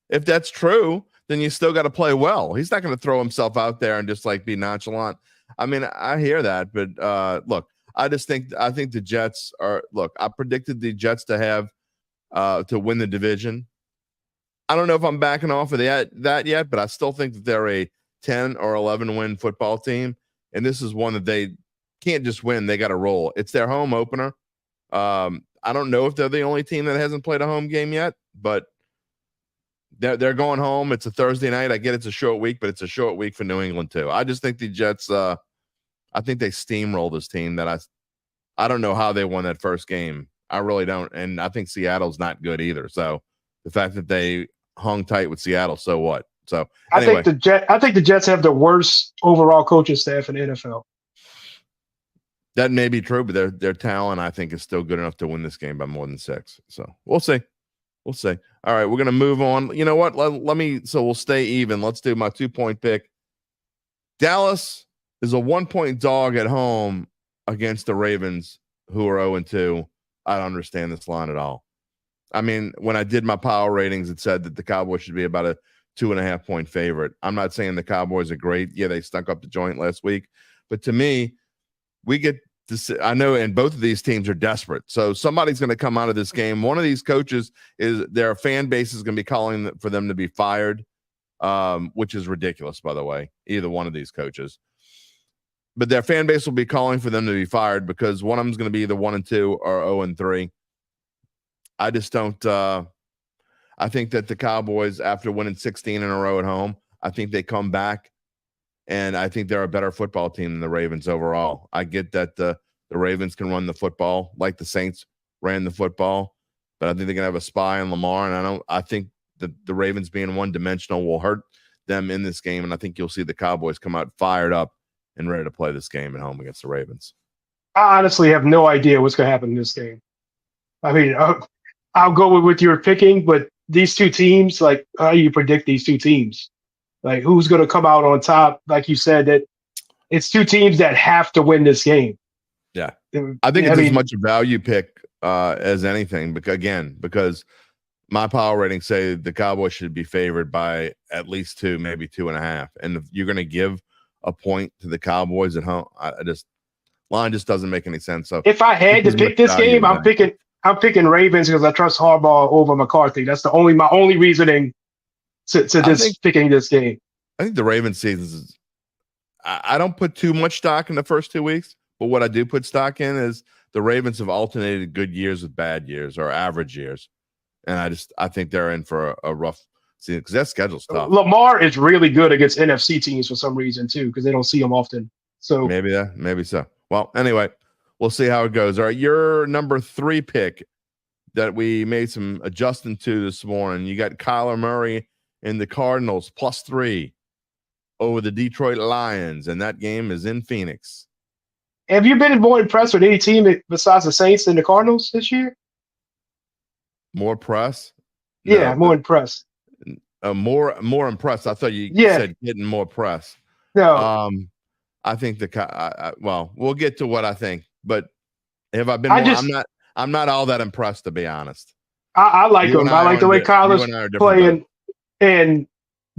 If that's true, then you still got to play well. He's not going to throw himself out there and just like be nonchalant. I mean, I hear that, but look, I think the Jets are. Look, I predicted the Jets to have to win the division. I don't know if I'm backing off of that yet, but I still think that they're a 10 or 11 win football team, and this is one that they can't just win. They got to roll. It's their home opener. I don't know if they're the only team that hasn't played a home game yet, but they're going home. It's a Thursday night. I get it's a short week, but it's a short week for New England too. I just think the Jets. I think they steamrolled this team that I don't know how they won that first game. I really don't, and I think Seattle's not good either. So the fact that they hung tight with Seattle, so what? So anyway. I think the Jets have the worst overall coaching staff in the NFL. That may be true, but their talent, I think, is still good enough to win this game by more than 6. So we'll see. We'll see. All right, we're gonna move on. You know what? So we'll stay even. Let's do my 2-point pick. Dallas is a 1-point dog at home against the Ravens, who are 0-2. I don't understand this line at all. I mean, when I did my power ratings, it said that the Cowboys should be about a 2.5-point favorite. I'm not saying the Cowboys are great. Yeah, they stunk up the joint last week. But to me, we get to, I know, and both of these teams are desperate. So somebody's going to come out of this game. One of these coaches their fan base is going to be calling for them to be fired, which is ridiculous, by the way, either one of these coaches. But their fan base will be calling for them to be fired because one of them is going to be either 1-2 or 0-3. I just don't. I think that the Cowboys, after winning 16 in a row at home, I think they come back, and I think they're a better football team than the Ravens overall. I get that the Ravens can run the football like the Saints ran the football, but I think they're gonna have a spy on Lamar, and I think the Ravens being one-dimensional will hurt them in this game, and I think you'll see the Cowboys come out fired up and ready to play this game at home against the Ravens. I honestly have no idea what's going to happen in this game. I mean, I'll go with your picking, but these two teams, like, how do you predict these two teams? Like, who's going to come out on top? Like you said, that it's two teams that have to win this game. Yeah. I think it's as much a value pick as anything, because my power ratings say the Cowboys should be favored by at least 2, maybe 2.5. And if you're going to give a point to the Cowboys at home, line just doesn't make any sense. So if I had to pick this game, I'm picking Ravens because I trust Harbaugh over McCarthy. That's my only reasoning to picking this game. I think the Ravens season is. I don't put too much stock in the first 2 weeks, but what I do put stock in is the Ravens have alternated good years with bad years or average years, and I think they're in for a rough season because that schedule's tough. Lamar is really good against NFC teams for some reason too, because they don't see him often. So maybe so. Well, anyway, we'll see how it goes. All right, your number 3 pick that we made some adjusting to this morning. You got Kyler Murray and the Cardinals +3 over the Detroit Lions, and that game is in Phoenix. Have you been more impressed with any team besides the Saints and the Cardinals this year? More press? Yeah, more impressed. More impressed. I thought you said getting more press. No. I think well, we'll get to what I think, but have I been I'm not all that impressed, to be honest. I like him. I like the way Kyler's playing. And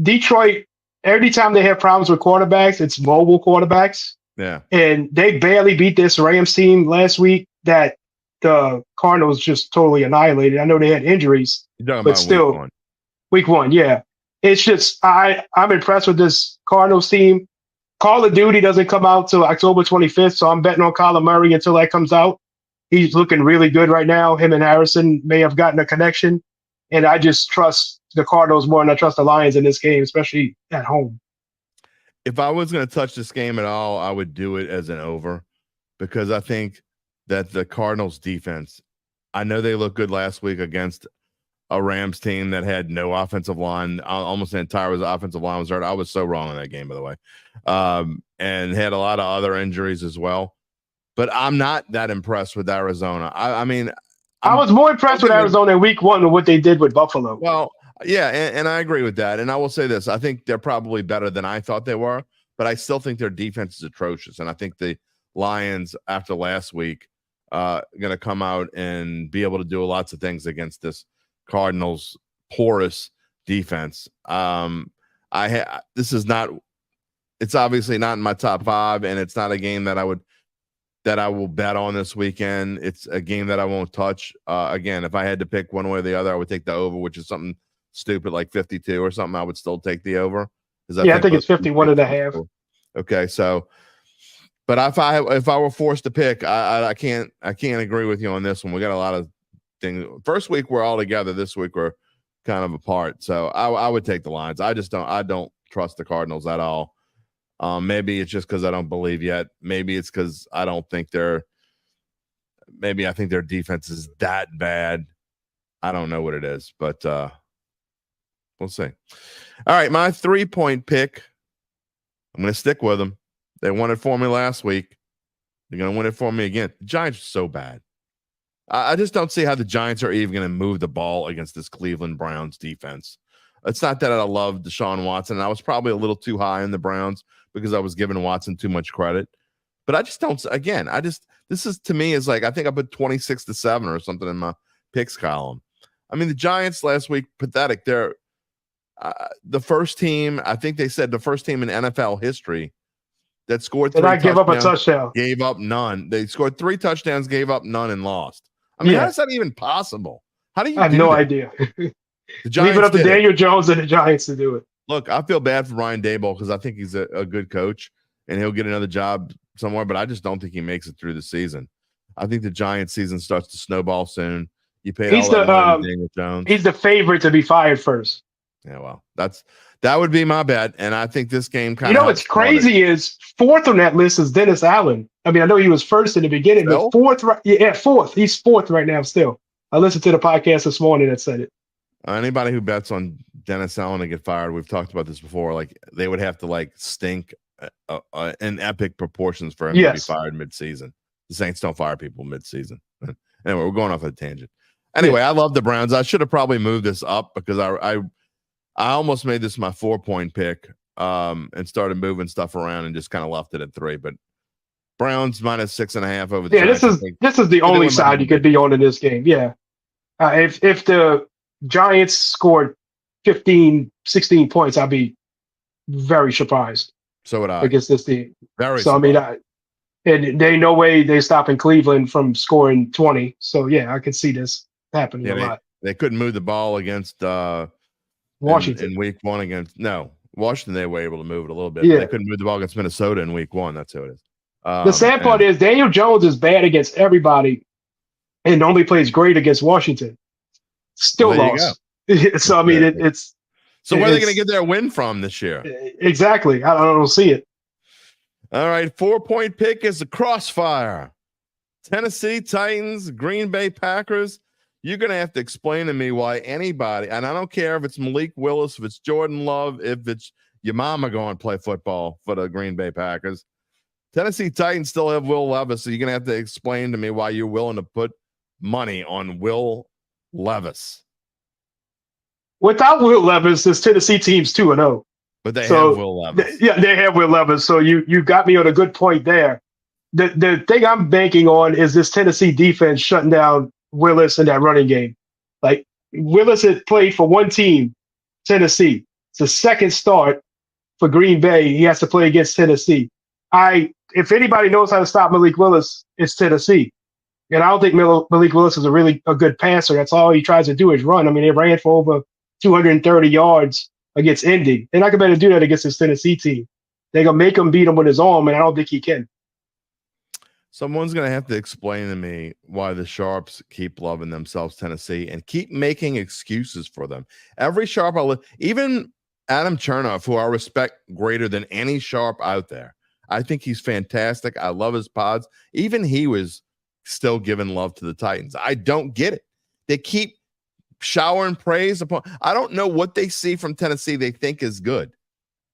Detroit, every time they have problems with quarterbacks, it's mobile quarterbacks. Yeah. And they barely beat this Rams team last week that the Cardinals just totally annihilated. I know they had injuries, You're talking but about still, week one, yeah. It's just I'm impressed with this Cardinals team. Call of Duty doesn't come out till October 25th, so I'm betting on Kyler Murray until that comes out. He's looking really good right now. Him and Harrison may have gotten a connection, and I just trust the Cardinals more than I trust the Lions in this game, especially at home. If I was going to touch this game at all, I would do it as an over, because I think that the Cardinals defense, I know they looked good last week against a Rams team that had no offensive line. Almost the entire offensive line was hurt. I was so wrong in that game, by the way, and had a lot of other injuries as well. But I'm not that impressed with Arizona. I mean, I was more impressed with Arizona in week 1 than what they did with Buffalo. Well, yeah, and I agree with that. And I will say this. I think they're probably better than I thought they were, but I still think their defense is atrocious. And I think the Lions, after last week, going to come out and be able to do lots of things against this Cardinals porous defense. This is not, it's obviously not in my top 5, and it's not a game that I will bet on this weekend. It's a game that I won't touch. Again, if I had to pick one way or the other, I would take the over, which is something stupid like 52 or something. I would still take the over. I think it's 51.5. Okay, so, but if I were forced to pick, I can't agree with you on this one. We got a lot of things. First week we're all together. This week we're kind of apart. So I would take the Lions. I don't trust the Cardinals at all. Maybe it's just because I don't believe yet. Maybe it's because I don't think maybe I think their defense is that bad. I don't know what it is, but we'll see. All right, my 3-point pick. I'm going to stick with them. They won it for me last week. They're going to win it for me again. The Giants are so bad. I just don't see how the Giants are even going to move the ball against this Cleveland Browns defense. It's not that I love Deshaun Watson. I was probably a little too high in the Browns because I was giving Watson too much credit. But I just don't. Again, this is, to me, is like, I think I put 26-7 or something in my picks column. I mean, the Giants last week, pathetic. They're the first team. I think they said the first team in NFL history that scored 3 touchdowns. Give up a touchdown. Gave up none. They scored 3 touchdowns, gave up none, and lost. I mean, how is that even possible? How do you? I have no idea. The Giants leave it up to Daniel Jones and the Giants to do it. Look, I feel bad for Ryan Daboll because I think he's a good coach and he'll get another job somewhere, but I just don't think he makes it through the season. I think the Giants season starts to snowball soon. You paid all that money to Daniel Jones. He's the favorite to be fired first. Yeah, well, that would be my bet, and I think this game kind of. You know what's crazy is 4th on that list is Dennis Allen. I mean, I know he was first in the beginning, but 4th, yeah, 4th. He's 4th right now still. I listened to the podcast this morning that said it. Anybody who bets on Dennis Allen to get fired, we've talked about this before. Like, they would have to stink in epic proportions for him to be fired mid-season. The Saints don't fire people mid-season. Anyway, we're going off a tangent. Anyway, I love the Browns. I should have probably moved this up because I almost made this my 4-point pick and started moving stuff around and just kind of left it at 3. But Browns minus 6.5 over the Giants. This is the only side you could be on in this game. Yeah. If the Giants scored 15, 16 points, I'd be very surprised. So would I. Against this team. Very so, surprised. I mean, and they no way they stopping Cleveland from scoring 20. So, yeah, I could see this happening a lot. They couldn't move the ball against Washington. In week 1 against – no. Washington, they were able to move it a little bit. Yeah. They couldn't move the ball against Minnesota in week 1. That's who it is. The sad part is Daniel Jones is bad against everybody and only plays great against Washington. Still lost. So, I mean, it's – So where are they going to get their win from this year? Exactly. I don't see it. All right, 4-point pick is the crossfire. Tennessee Titans, Green Bay Packers. You're going to have to explain to me why anybody, and I don't care if it's Malik Willis, if it's Jordan Love, if it's your mama going to play football for the Green Bay Packers. Tennessee Titans still have Will Levis, so you're going to have to explain to me why you're willing to put money on Will Levis. Without Will Levis, this Tennessee team's 2-0. But they have Will Levis. They have Will Levis. So you got me on a good point there. The thing I'm banking on is this Tennessee defense shutting down Willis in that running game. Like, Willis had played for one team, Tennessee. It's the second start for Green Bay. He has to play against Tennessee. If anybody knows how to stop Malik Willis, it's Tennessee. And I don't think Malik Willis is a good passer. That's all he tries to do is run. I mean, they ran for over 230 yards against Indy. They're not going to be able to do that against this Tennessee team. They're going to make him beat him with his arm, and I don't think he can. Someone's going to have to explain to me why the Sharps keep loving themselves Tennessee and keep making excuses for them. Every Sharp, even Adam Chernoff, who I respect greater than any Sharp out there, I think he's fantastic. I love his pods. Even he was still giving love to the Titans. I don't get it. They keep showering praise upon. I don't know what they see from Tennessee they think is good.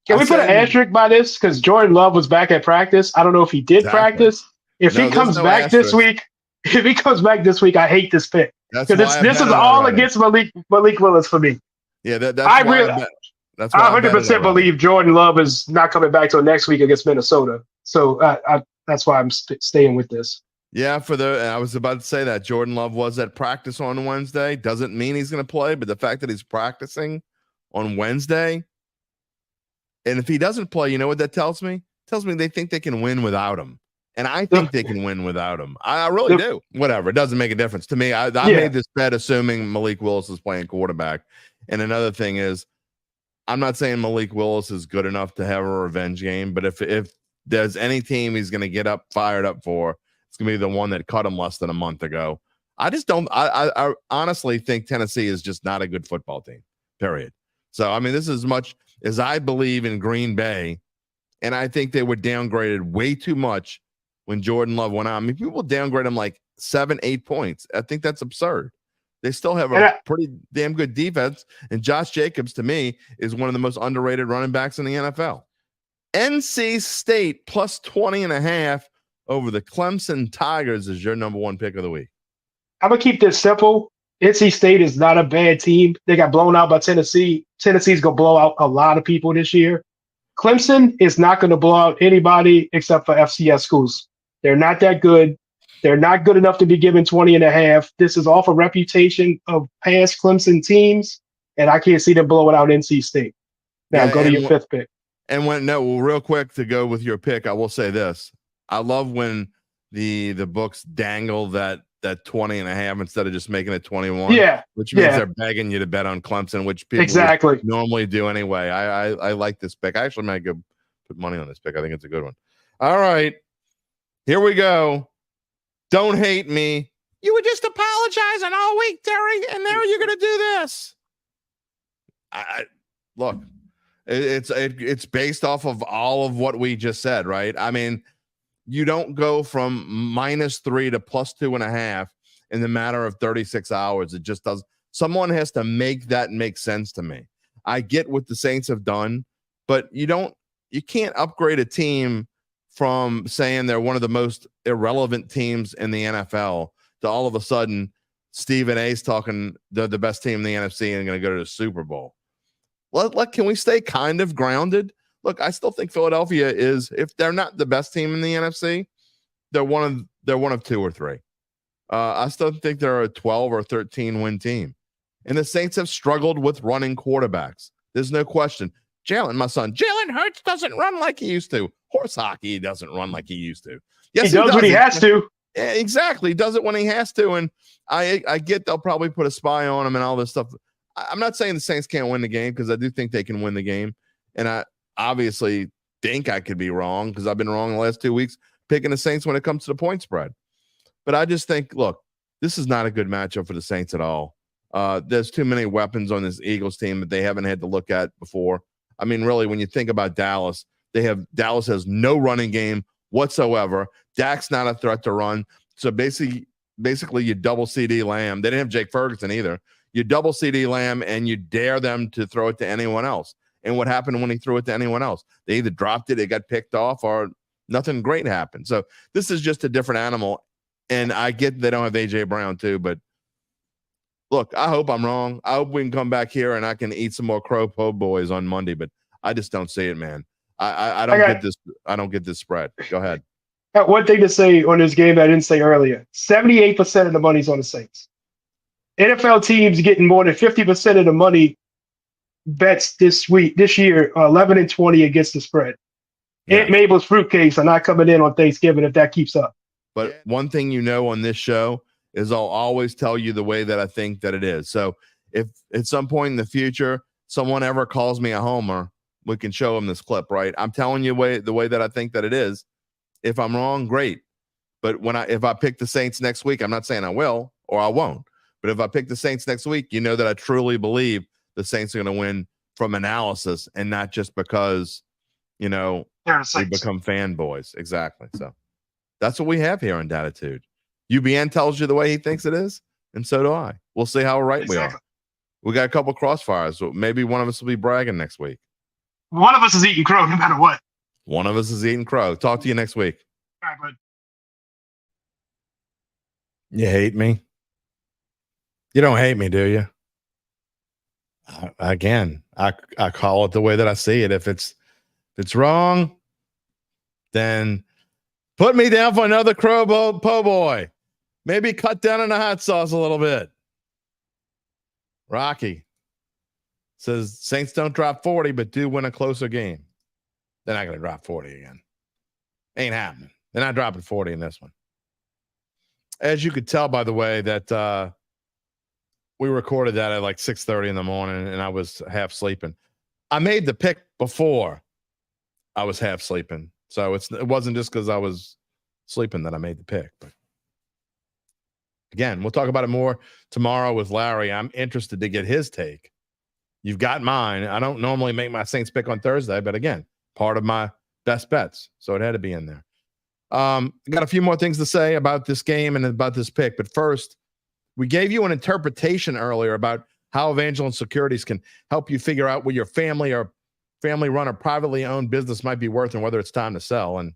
Can we put an asterisk by this? Because Jordan Love was back at practice. I don't know if he did practice. If he comes back this week, I hate this pick. Because this is all against Malik Willis for me. Yeah, that's I why I 100% believe Jordan Love is not coming back till next week against Minnesota. So that's why I'm staying with this. Yeah, I was about to say that Jordan Love was at practice on Wednesday. Doesn't mean he's going to play, but the fact that he's practicing on Wednesday, and if he doesn't play, you know what that tells me? It tells me they think they can win without him. And I think they can win without him. I really do. Whatever. It doesn't make a difference to me. I made this bet assuming Malik Willis is playing quarterback. And another thing is, I'm not saying Malik Willis is good enough to have a revenge game, but if there's any team he's going to get fired up for, it's going to be the one that cut him less than a month ago. I just don't. I honestly think Tennessee is just not a good football team, period. So, I mean, this is as much as I believe in Green Bay, and I think they were downgraded way too much when Jordan Love went out. I mean, people downgrade him like 7-8 points. I think that's absurd. They still have a pretty damn good defense, and Josh Jacobs, to me, is one of the most underrated running backs in the NFL. NC State plus 20.5 over the Clemson Tigers is your number one pick of the week. I'm going to keep this simple. NC State is not a bad team. They got blown out by Tennessee. Tennessee's going to blow out a lot of people this year. Clemson is not going to blow out anybody except for FCS schools. They're not that good. They're not good enough to be given 20.5. This is off a reputation of past Clemson teams, and I can't see them blowing out NC State. Now go to your fifth pick. And real quick to go with your pick, I will say this. I love when the books dangle that 20.5 instead of just making it 21. Yeah. Which means they're begging you to bet on Clemson, which people normally do anyway. I like this pick. I actually might go put money on this pick. I think it's a good one. All right. Here we go. Don't hate me. You were just apologizing all week, Derry, and now you're going to do this. Look, it's based off of all of what we just said, right? I mean, you don't go from -3 to +2.5 in the matter of 36 hours. It just does. Someone has to make that make sense to me. I get what the Saints have done, but you can't upgrade a team from saying they're one of the most irrelevant teams in the NFL to all of a sudden Stephen A's talking they're the best team in the NFC and going to go to the Super Bowl. Can we stay kind of grounded? Look, I still think Philadelphia is, if they're not the best team in the NFC, they're one of 2 or 3. I still think they're a 12 or 13 win team. And the Saints have struggled with running quarterbacks. There's no question. Jalen Hurts doesn't run like he used to. Horse hockey doesn't run like he used to. Yes, he does when he has to. Yeah, exactly. He does it when he has to. And I get they'll probably put a spy on him and all this stuff. I'm not saying the Saints can't win the game because I do think they can win the game. And I obviously think I could be wrong because I've been wrong the last 2 weeks picking the Saints when it comes to the point spread. But I just think, look, this is not a good matchup for the Saints at all. There's too many weapons on this Eagles team that they haven't had to look at before. I mean, really, when you think about Dallas, Dallas has no running game whatsoever. Dak's not a threat to run. So basically you double CD Lamb. They didn't have Jake Ferguson either. You double CD Lamb and you dare them to throw it to anyone else. And what happened when he threw it to anyone else? They either dropped it, it got picked off, or nothing great happened. So this is just a different animal. And I get they don't have A.J. Brown too, but look, I hope I'm wrong. I hope we can come back here and I can eat some more Crow Po' Boys on Monday, but I just don't see it, man. I don't get this. I don't get this spread. Go ahead. Got one thing to say on this game that I didn't say earlier. 78% of the money's on the Saints. NFL teams getting more than 50% of the money bets this year, 11-20 against the spread. Yeah. Aunt Mabel's fruitcakes are not coming in on Thanksgiving if that keeps up. But one thing on this show is I'll always tell you the way that I think that it is. So if at some point in the future someone ever calls me a homer, we can show them this clip, right? I'm telling you the way that I think that it is. If I'm wrong, great. But if I pick the Saints next week, I'm not saying I will or I won't. But if I pick the Saints next week, you know that I truly believe the Saints are going to win from analysis and not just because, we become fanboys. Exactly. So that's what we have here on Dattitude. UBN tells you the way he thinks it is, and so do I. We'll see how right we are. We got a couple crossfires. So maybe one of us will be bragging next week. One of us is eating crow no matter what. One of us is eating crow. Talk to you next week. All right, bud. You hate me? You don't hate me, do you? I call it the way that I see it. If it's wrong, then put me down for another po' boy. Maybe cut down on the hot sauce a little bit. Rocky says Saints don't drop 40, but do win a closer game. They're not going to drop 40 again. Ain't happening. They're not dropping 40 in this one. As you could tell, by the way, that we recorded that at like 6:30 in the morning, and I was half sleeping. I made the pick before I was half sleeping. So it wasn't just because I was sleeping that I made the pick. But again, we'll talk about it more tomorrow with Larry. I'm interested to get his take. You've got mine. I don't normally make my Saints pick on Thursday, but again, part of my best bets. So it had to be in there. Got a few more things to say about this game and about this pick. But first, we gave you an interpretation earlier about how Evangeline Securities can help you figure out what your family or family-run or privately owned business might be worth and whether it's time to sell. And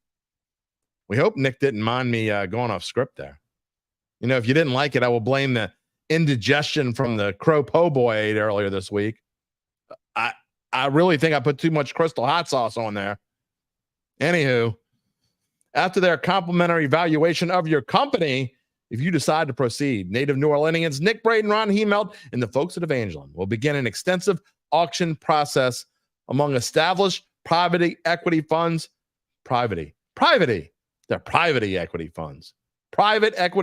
we hope Nick didn't mind me going off script there. If you didn't like it, I will blame the indigestion from the crow po' boy I ate earlier this week. I really think I put too much crystal hot sauce on there. Anywho, after their complimentary evaluation of your company, if you decide to proceed, native New Orleanians Nick Braden, Ron Hemelt, and the folks at Evangeline will begin an extensive auction process among established private equity funds. Private equity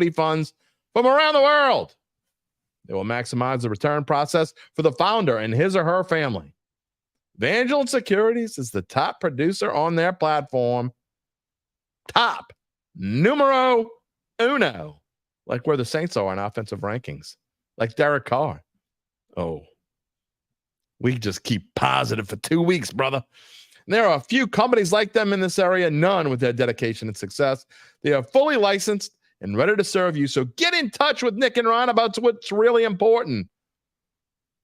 funds from around the world. They will maximize the return process for the founder and his or her family. Evangeline Securities is the top producer on their platform. Top numero uno. Like where the Saints are in offensive rankings. Like Derek Carr. Oh. We just keep positive for 2 weeks, brother. And there are a few companies like them in this area, none with their dedication and success. They are fully licensed and ready to serve you. So get in touch with Nick and Ron about what's really important.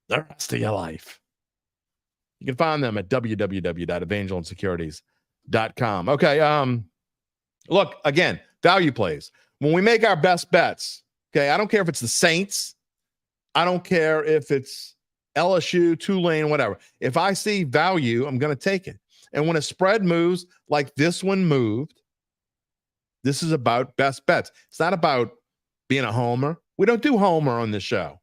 The rest of your life. You can find them at www.evangelinesecurities.com. Okay, look, again, value plays. When we make our best bets, okay, I don't care if it's the Saints. I don't care if it's LSU, Tulane, whatever. If I see value, I'm going to take it. And when a spread moves like this one moved, this is about best bets. It's not about being a homer. We don't do homer on this show.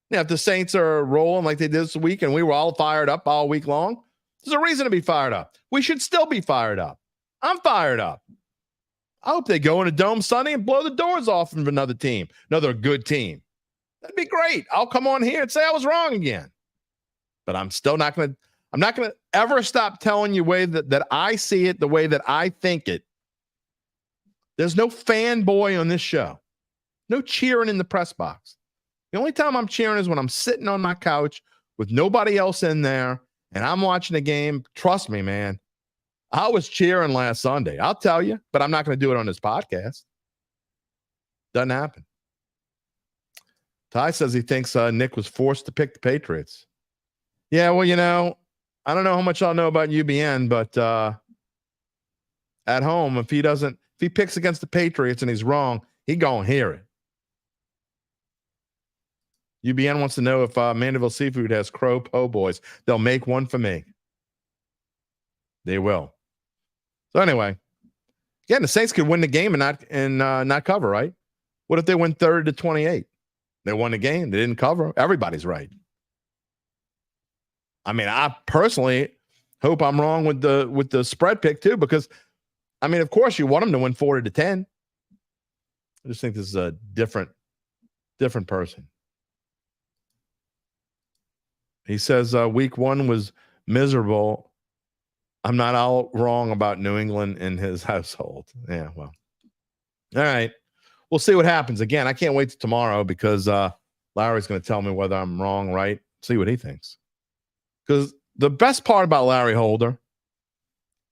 Yeah, if the Saints are rolling like they did this week and we were all fired up all week long, there's a reason to be fired up. We should still be fired up. I'm fired up. I hope they go in a dome Sunday and blow the doors off of another team, another good team. That'd be great. I'll come on here and say I was wrong again. But I'm still not going to ever stop telling you that I see it the way that I think it. There's no fanboy on this show. No cheering in the press box. The only time I'm cheering is when I'm sitting on my couch with nobody else in there and I'm watching a game. Trust me, man. I was cheering last Sunday. I'll tell you, but I'm not going to do it on this podcast. Doesn't happen. Ty says he thinks Nick was forced to pick the Patriots. Yeah, well, I don't know how much I'll know about UBN, but at home, if he picks against the Patriots and he's wrong, he gonna hear it. UBN wants to know if Mandeville Seafood has crow po' boys. They'll make one for me. They will. So anyway, again, the Saints could win the game and not cover, right? What if they win 30-28? They won the game. They didn't cover. Everybody's right. I mean, I personally hope I'm wrong with the spread pick too, because I mean, of course, you want them to win 40-10. I just think this is a different person. He says week 1 was miserable. I'm not all wrong about New England in his household. Yeah, well. All right. We'll see what happens. Again, I can't wait till tomorrow because Larry's going to tell me whether I'm wrong, right? See what he thinks. Because the best part about Larry Holder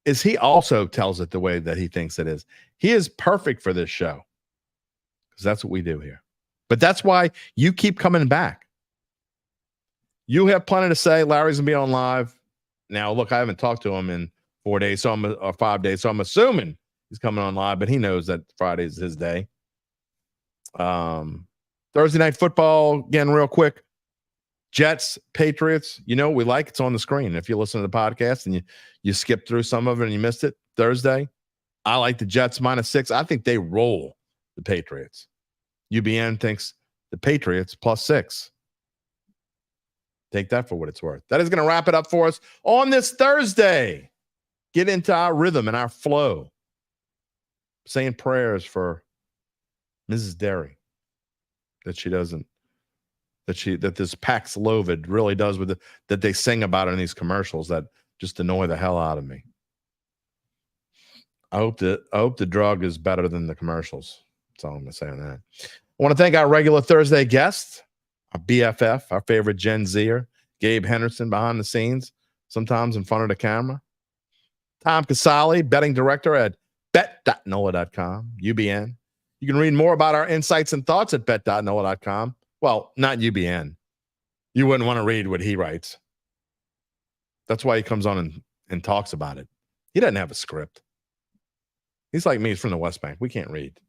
is he also tells it the way that he thinks it is. He is perfect for this show because that's what we do here. But that's why you keep coming back. You have plenty to say. Larry's going to be on live. Now, look, I haven't talked to him in 4 days, or 5 days, so I'm assuming he's coming on live, but he knows that Friday is his day. Thursday night football, again, real quick. Jets, Patriots, we like it's on the screen. If you listen to the podcast and you skip through some of it and you missed it, Thursday, I like the Jets -6. I think they roll the Patriots. UBN thinks the Patriots +6. Take that for what it's worth. That is going to wrap it up for us on this Thursday. Get into our rhythm and our flow. Saying prayers for Mrs. Derry that this Paxlovid really does with that they sing about in these commercials that just annoy the hell out of me. I hope the drug is better than the commercials. That's all I'm going to say on that. I want to thank our regular Thursday guest, our BFF, our favorite Gen Zer, Gabe Henderson behind the scenes, sometimes in front of the camera. Tom Casale, betting director at bet.nola.com, UBN. You can read more about our insights and thoughts at bet.nola.com. Well, not UBN. You wouldn't want to read what he writes. That's why he comes on and talks about it. He doesn't have a script. He's like me. He's from the West Bank. We can't read.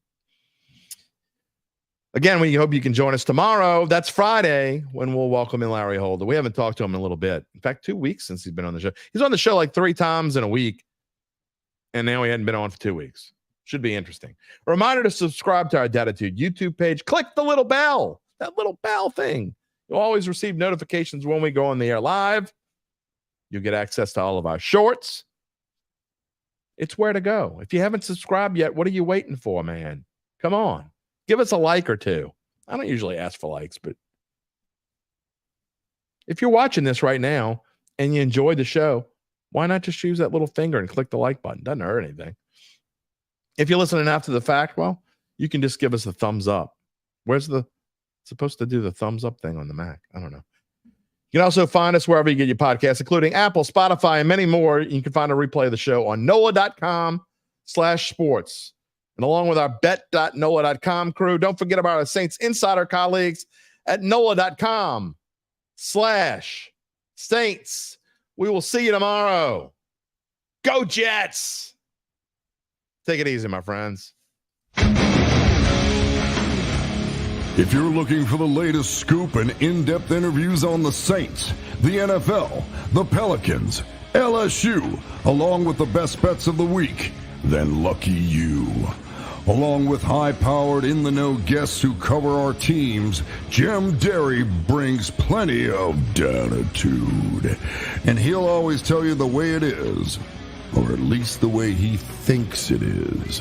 Again, we hope you can join us tomorrow. That's Friday when we'll welcome in Larry Holder. We haven't talked to him in a little bit. In fact, 2 weeks since he's been on the show. He's on the show like 3 times in a week, and now he hadn't been on for 2 weeks. Should be interesting. A reminder to subscribe to our Dattitude YouTube page. Click the little bell, that little bell thing. You'll always receive notifications when we go on the air live. You'll get access to all of our shorts. It's where to go. If you haven't subscribed yet, what are you waiting for, man? Come on. Give us a like or two. I don't usually ask for likes, but if you're watching this right now and you enjoyed the show, why not just use that little finger and click the like button? Doesn't hurt anything. If you're listening after the fact, well, you can just give us a thumbs up. Where's supposed to do the thumbs up thing on the Mac? I don't know. You can also find us wherever you get your podcasts, including Apple, Spotify, and many more. You can find a replay of the show on NOLA.com/sports. And along with our bet.nola.com crew, don't forget about our Saints Insider colleagues at NOLA.com/Saints. We will see you tomorrow. Go Jets! Take it easy, my friends. If you're looking for the latest scoop and in-depth interviews on the Saints, the NFL, the Pelicans, LSU, along with the best bets of the week, then lucky you. Along with high-powered, in-the-know guests who cover our teams, Jim Derry brings plenty of Dattitude. And he'll always tell you the way it is, or at least the way he thinks it is.